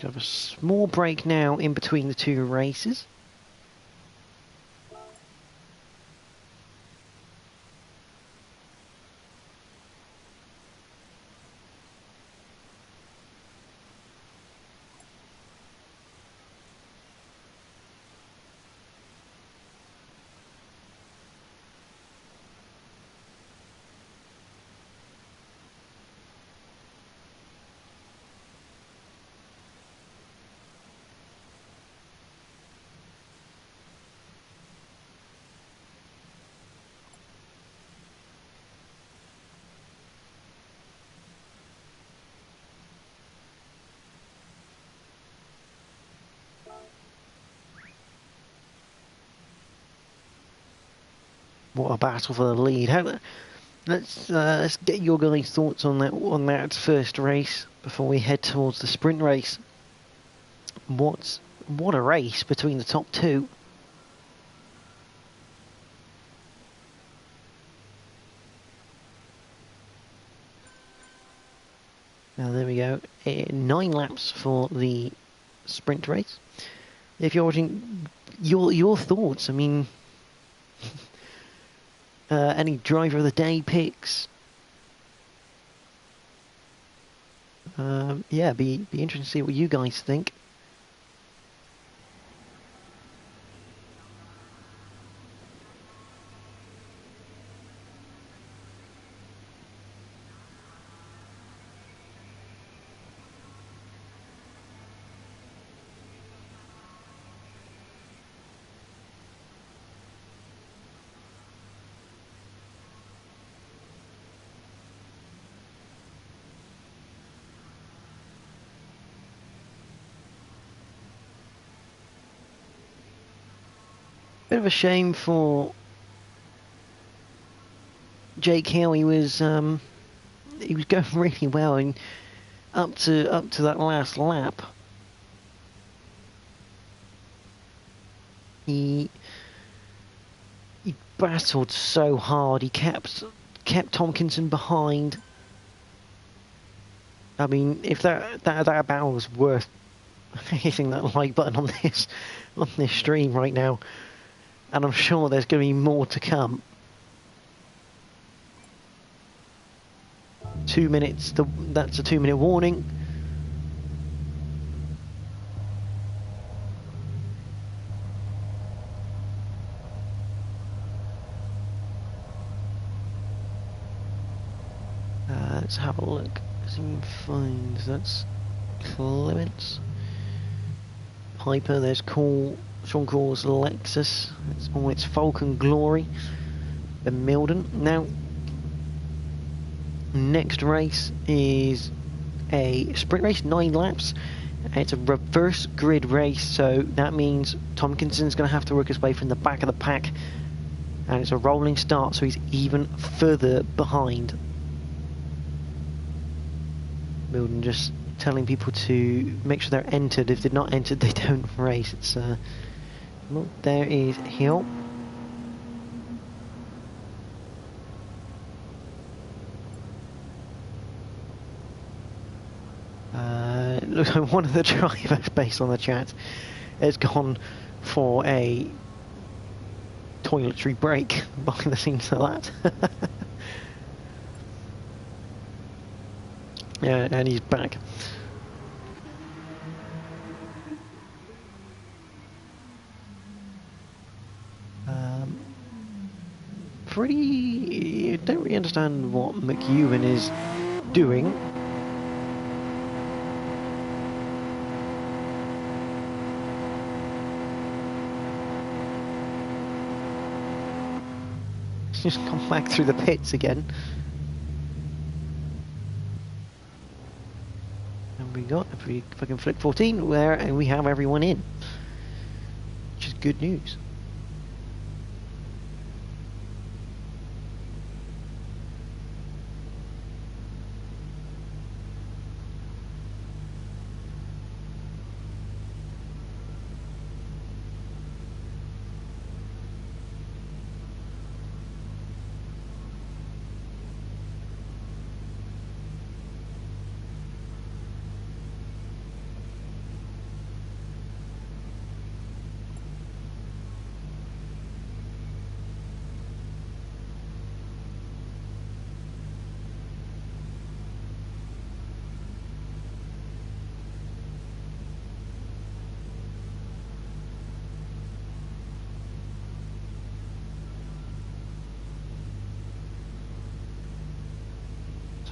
Have a small break now in between the two races. What a battle for the lead. Let's get your guys' thoughts on that first race before we head towards the sprint race. What a race between the top two. There we go. 9 laps for the sprint race. If you're watching, your thoughts. I mean, any driver of the day picks. Yeah, be interesting to see what you guys think. Bit of a shame for Jake Hill. He was going really well, and up to that last lap, he battled so hard. He kept Tompkinson behind. I mean, if that battle was worth hitting that like button on this stream right now, and I'm sure there's going to be more to come. 2 minutes. That's a 2-minute warning. Let's have a look. See if we can find. That's Clements. Piper. There's Sean Call's Lexus. It's all its Falcon glory. The Milden. Now, next race is a sprint race, 9 laps. It's a reverse grid race, so that means Tompkinson's going to have to work his way from the back of the pack, and it's a rolling start, so he's even further behind. Milden just telling people to make sure they're entered. If they're not entered, they don't race. It's well, there is Hill. Looks like one of the drivers, based on the chat, has gone for a toiletry break behind the scenes of that. Yeah, and he's back. Don't really understand what McEwen is doing. He's just come back through the pits again. And we got, if I can flick 14, where we have everyone in, which is good news.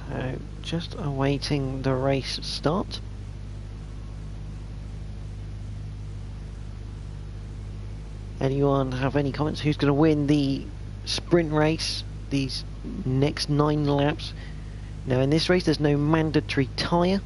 So, just awaiting the race start. Anyone have any comments? Who's going to win the sprint race, these next 9 laps? Now, in this race, there's no mandatory tyre.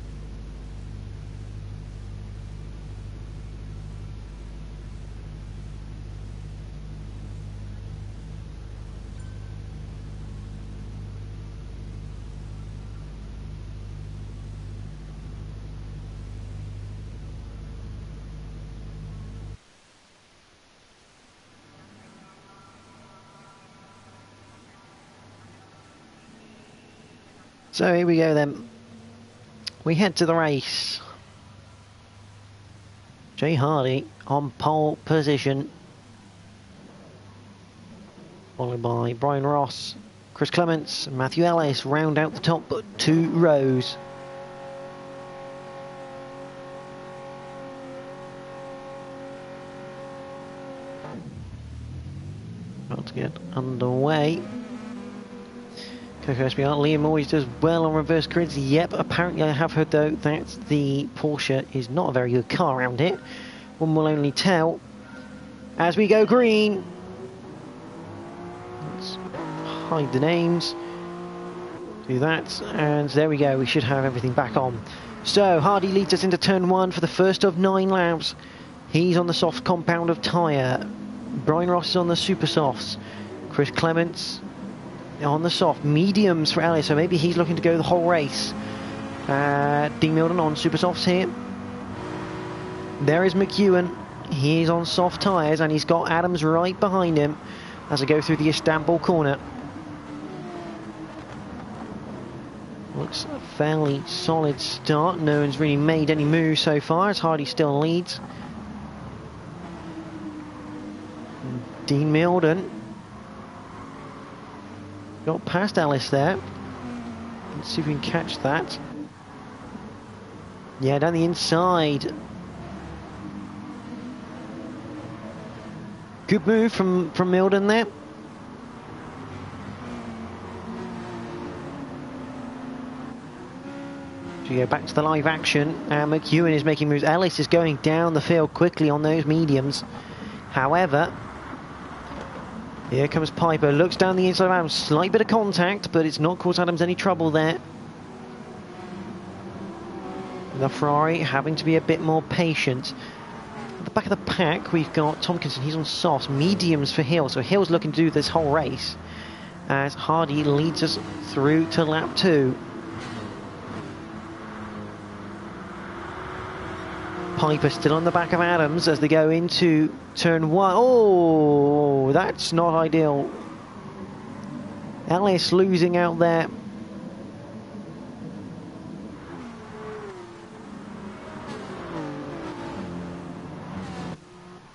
So here we go then. We head to the race. Jay Hardy on pole position, followed by Brian Ross, Chris Clements and Matthew Ellis round out the top 2 rows. About to get underway. Coco SBR, Liam always does well on reverse grids. Yep, apparently I have heard though that the Porsche is not a very good car around here. One will only tell as we go green. Let's hide the names. Do that, and there we go. We should have everything back on. So Hardy leads us into turn 1 for the first of 9 laps. He's on the soft compound of tyre. Brian Ross is on the super softs. Chris Clements on the soft mediums for Ellis, so maybe he's looking to go the whole race. Dean Milden on super softs here. There is McEwen. He's on soft tyres, and he's got Adams right behind him as I go through the Istanbul corner. Looks a fairly solid start. No one's really made any moves so far as Hardy still leads. Dean Milden got past Ellis there. Let's see if we can catch that. Yeah, down the inside. Good move from Milden there. So you go back to the live action, and McEwen is making moves. Ellis is going down the field quickly on those mediums. However, here comes Piper, looks down the inside of Adams, slight bit of contact, but it's not caused Adams any trouble there. The Ferrari having to be a bit more patient. At the back of the pack, we've got Tompkinson, he's on softs, mediums for Hill, so Hill's looking to do this whole race, as Hardy leads us through to lap 2. Piper still on the back of Adams as they go into turn 1. Oh, that's not ideal. Ellis losing out there.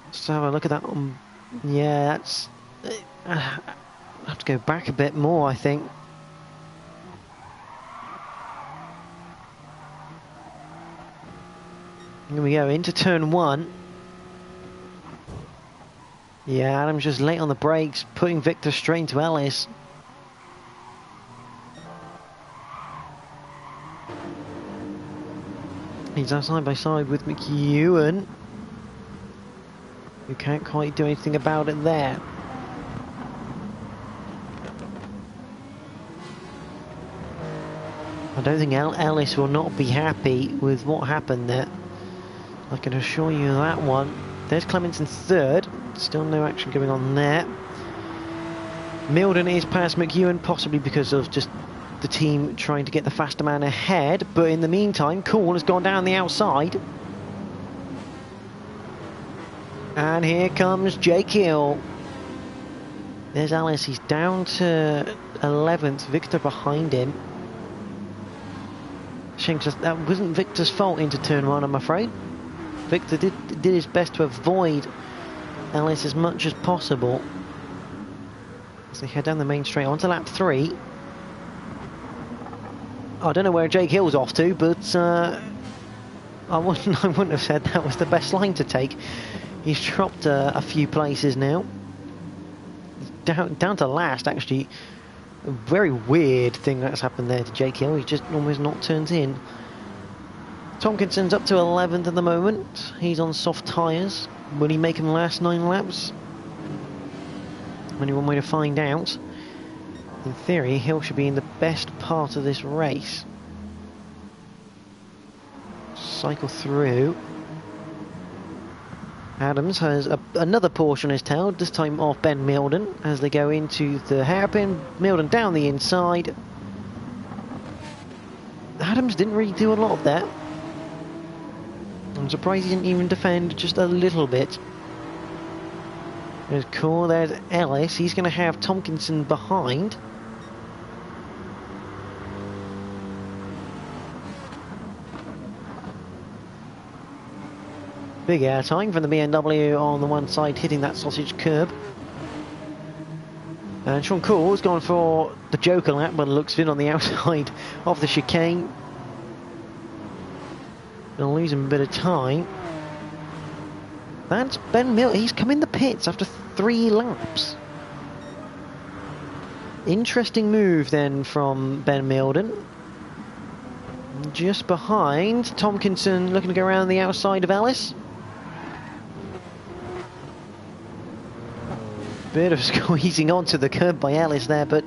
Let's have a look at that. Yeah, that's... I have to go back a bit more, I think. Here we go, into turn 1. Yeah, Adam's just late on the brakes, putting Victor straight into Ellis. He's now side by side with McEwen, who can't quite do anything about it there. I don't think Ellis will not be happy with what happened there. I can assure you that one. There's Clements in 3rd. Still no action going on there. Milden is past McEwen, possibly because of just the team trying to get the faster man ahead. But in the meantime, Kuhl has gone down the outside. And here comes Jake Hill. There's Ellis. He's down to 11th. Victor behind him. That wasn't Victor's fault into turn 1, I'm afraid. Victor did his best to avoid Ellis as much as possible as they head down the main straight onto lap 3. I don't know where Jake Hill's off to, but I wouldn't have said that was the best line to take. He's dropped a few places now. Down to last, actually. A very weird thing that's happened there to Jake Hill. He just almost not turned in. Tompkinson's up to 11th at the moment. He's on soft tyres. Will he make him last 9 laps? Only one way to find out. In theory, Hill should be in the best part of this race. Cycle through. Adams has another Porsche on his tail, this time off Ben Milden, as they go into the hairpin. Milden down the inside. Adams didn't really do a lot there. I'm surprised he didn't even defend just a little bit. There's Kuhl, there's Ellis. He's going to have Tompkinson behind. Big air time from the BMW on the one side, hitting that sausage curb. And Sean Cole's gone for the Joker lap, but looks in on the outside of the chicane. Gonna lose him a bit of time. That's Ben Milton. He's come in the pits after 3 laps. Interesting move then from Ben Milden. Just behind, Tompkinson looking to go around the outside of Ellis. Bit of squeezing onto the curb by Ellis there, but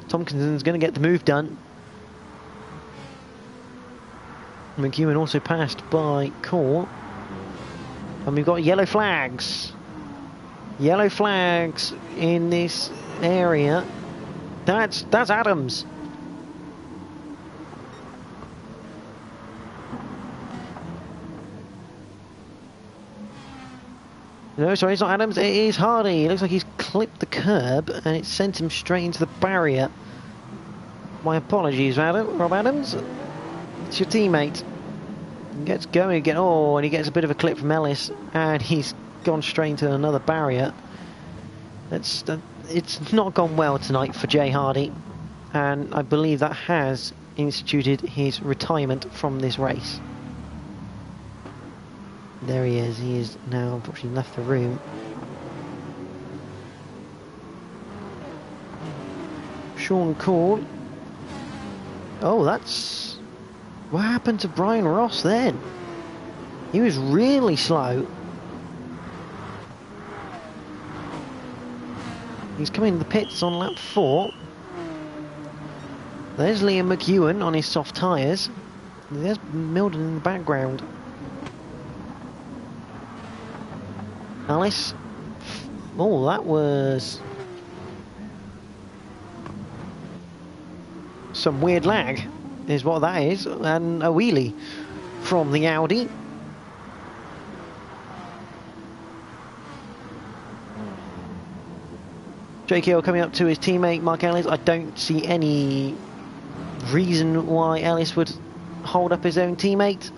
Tompkinson's going to get the move done. McEwen also passed by Cole. And we've got yellow flags. Yellow flags in this area. That's Adams. No, sorry, it's not Adams, it is Hardy. It looks like he's clipped the curb and it sent him straight into the barrier. My apologies, Rob Adams. It's your teammate. He gets going again. Oh, and he gets a bit of a clip from Ellis and he's gone straight into another barrier. It's not gone well tonight for Jay Hardy, and I believe that has instituted his retirement from this race. There he is. He is now unfortunately left the room. Sean Cole. Oh, that's... What happened to Brian Ross then? He was really slow. He's coming to the pits on lap 4. There's Liam McEwen on his soft tyres. There's Milden in the background. Alice. Oh, that was some weird lag, is what that is, and a wheelie from the Audi. Jake Hill coming up to his teammate Mark Ellis. I don't see any reason why Ellis would hold up his own teammate.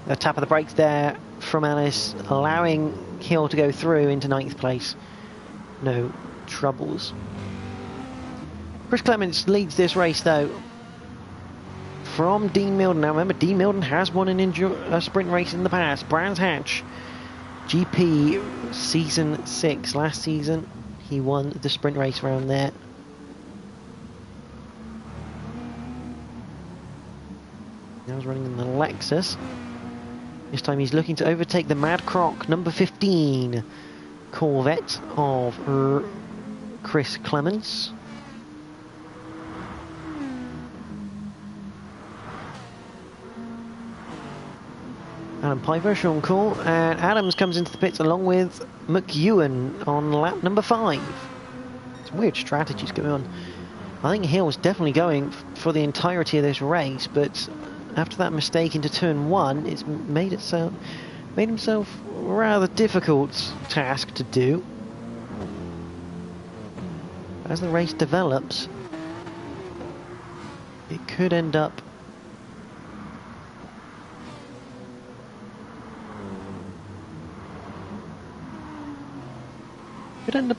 A tap of the brakes there from Ellis, allowing Hill to go through into 9th place. No troubles. Chris Clements leads this race though from Dean Milden. Now remember, Dean Milden has won a sprint race in the past. Brands Hatch GP season 6. Last season he won the sprint race around there. Now he's running in the Lexus. This time he's looking to overtake the Mad Croc number 15 Corvette of Chris Clements. Adam Piper, Sean Cole, and Adams comes into the pits along with McEwen on lap number 5. Some weird strategies going on. I think Hill's definitely going for the entirety of this race, but after that mistake into turn 1, it's made himself a rather difficult task to do. As the race develops, it could end up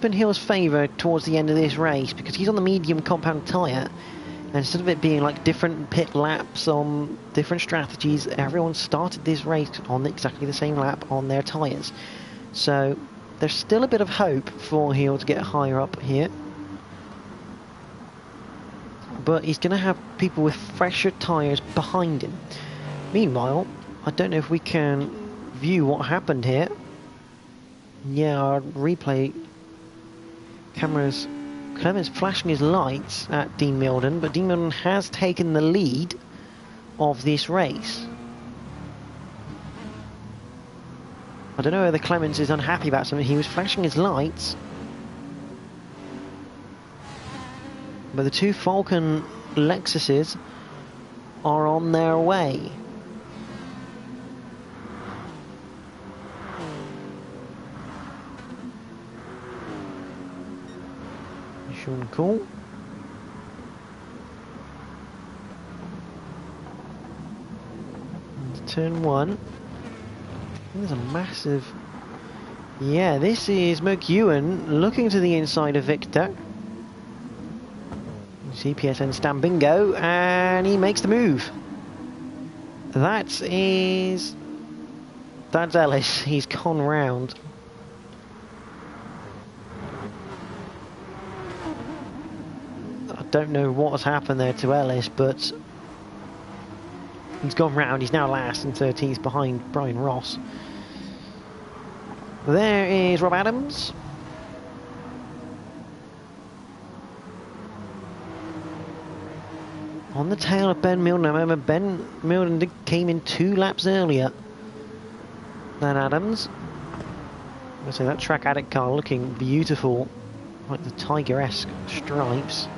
in Hill's favour towards the end of this race, because he's on the medium compound tyre, and instead of it being like different pit laps on different strategies, everyone started this race on exactly the same lap on their tyres. So there's still a bit of hope for Hill to get higher up here, but he's going to have people with fresher tyres behind him. Meanwhile, I don't know if we can view what happened here. Yeah, our replay cameras, Clements flashing his lights at Dean Milden, but Dean Milden has taken the lead of this race. I don't know whether Clements is unhappy about something. He was flashing his lights, but the two Falcon Lexuses are on their way. Sean Cole. turn 1. There's a massive... Yeah, this is McEwen looking to the inside of Victor. CPSN Stan Bingo, and he makes the move. That's Ellis. He's gone round. I don't know what has happened there to Ellis, but he's gone round. He's now last and 13th behind Brian Ross. There is Rob Adams. On the tail of Ben Milden. I remember Ben Milden came in 2 laps earlier than Adams. I say that Track Addict car looking beautiful, like the Tiger-esque stripes.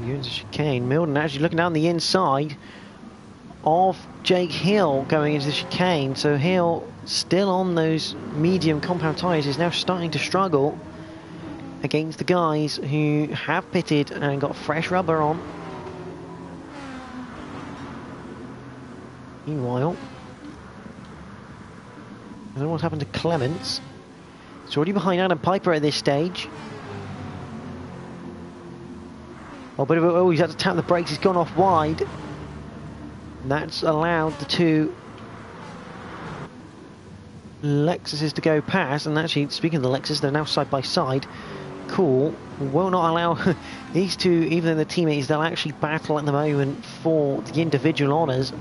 Here's a chicane. Milden actually looking down the inside of Jake Hill going into the chicane. So Hill, still on those medium compound tyres, is now starting to struggle against the guys who have pitted and got fresh rubber on. Meanwhile, I don't know what's happened to Clements. It's already behind Adam Piper at this stage. Oh, he's had to tap the brakes. He's gone off wide. And that's allowed the 2 Lexuses to go past. And actually, speaking of the Lexus, they're now side by side. Cool. Will not allow these 2, even though they're teammates, they'll actually battle at the moment for the individual honours.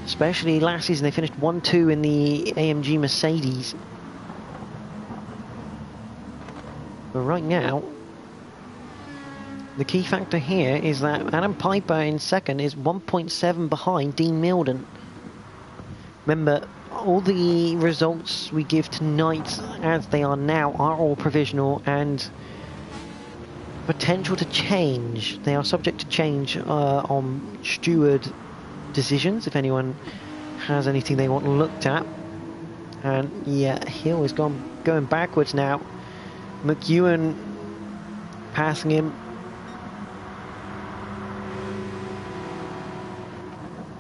Especially last season, they finished 1-2 in the AMG Mercedes. But right now, the key factor here is that Adam Piper in second is 1.7 behind Dean Milden. Remember, all the results we give tonight as they are now are all provisional and potential to change. They are subject to change on steward decisions, if anyone has anything they want looked at. And yeah, Hill is going backwards now. McEwen passing him.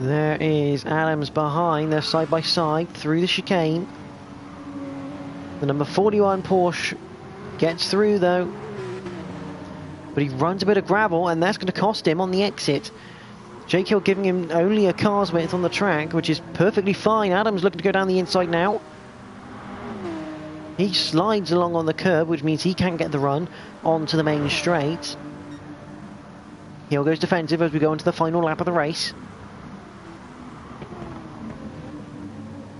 There is Adams behind. They're side by side through the chicane. The number 41 Porsche gets through though, but he runs a bit of gravel and that's going to cost him on the exit. Jake Hill giving him only a car's width on the track, which is perfectly fine. Adams looking to go down the inside now. He slides along on the curb, which means he can't get the run onto the main straight. Hill goes defensive as we go into the final lap of the race.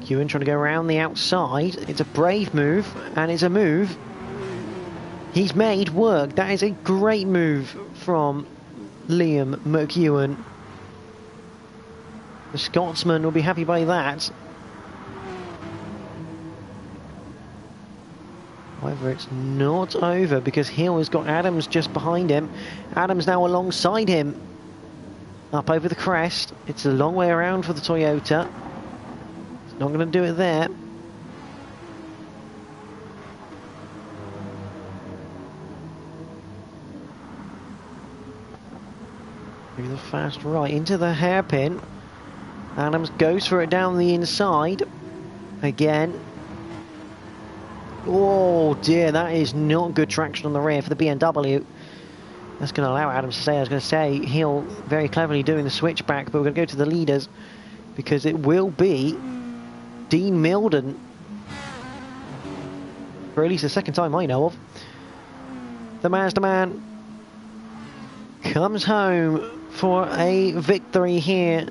Ewan trying to go around the outside. It's a brave move, and it's a move he's made work. That is a great move from Liam McEwen. The Scotsman will be happy by that. However, it's not over because Hill has got Adams just behind him. Adams now alongside him. Up over the crest. It's a long way around for the Toyota. Not going to do it there. Maybe the fast right into the hairpin. Adams goes for it down the inside. Again. Oh dear, that is not good traction on the rear for the BMW. That's going to allow Adams to stay. I was going to say, Hill very cleverly doing the switchback, but we're going to go to the leaders because it will be Dean Milden, for at least the second time I know of. The Mazda man comes home for a victory here.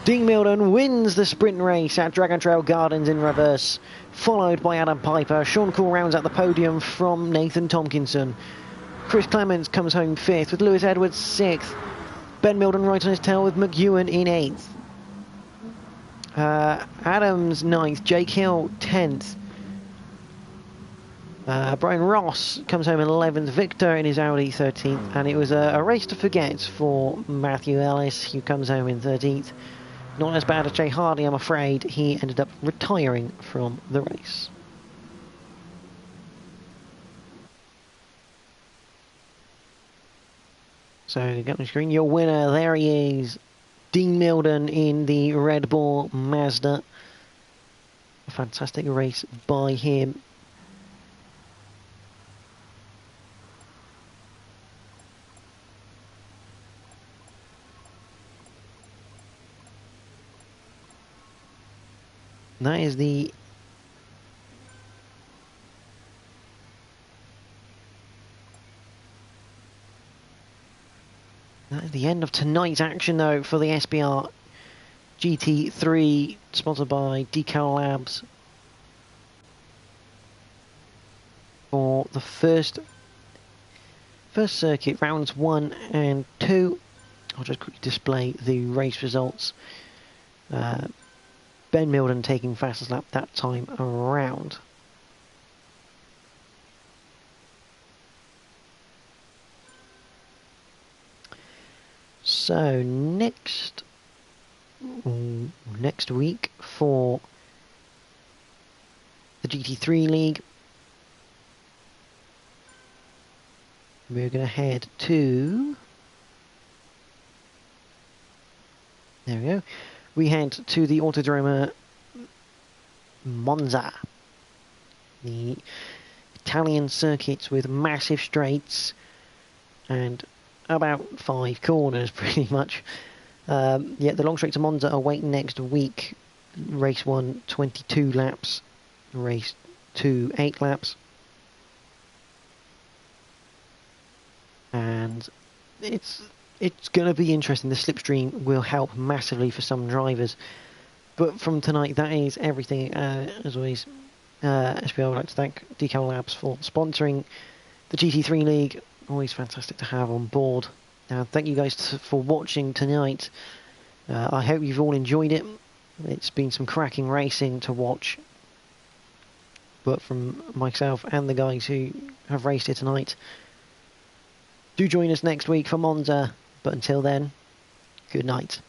Dean Milden wins the sprint race at Dragon Trail Gardens in reverse, followed by Adam Piper. Sean Cool rounds out the podium from Nathan Tompkinson. Chris Clements comes home 5th with Lewis Edwards 6th. Ben Milden right on his tail with McEwen in 8th. Adams 9th, Jake Hill 10th. Brian Ross comes home in 11th, Victor in his Audi 13th, and it was a race to forget for Matthew Ellis, who comes home in 13th. Not as bad as Jay Hardy, I'm afraid. He ended up retiring from the race. So get on the screen, your winner, there he is, Dean Milden in the Red Bull Mazda. A fantastic race by him. And that is the end of tonight's action, though, for the SBR GT3, sponsored by Decal Labs, for the first circuit, rounds 1 and 2. I'll just quickly display the race results. Ben Milden taking fastest lap that time around. So next week for the GT3 League, we're going to head to... There we go. We head to the Autodromo Monza, the Italian circuits with massive straights and about 5 corners, pretty much. Yeah, the long straight to Monza are waiting next week. Race 1, 22 laps. Race 2, 8 laps. And it's going to be interesting. The slipstream will help massively for some drivers. But from tonight, that is everything. As always, SBR would like to thank Decal Labs for sponsoring the GT3 League. Always fantastic to have on board. Thank you guys for watching tonight. I hope you've all enjoyed it. It's been some cracking racing to watch. But from myself and the guys who have raced here tonight, do join us next week for Monza. But until then, good night.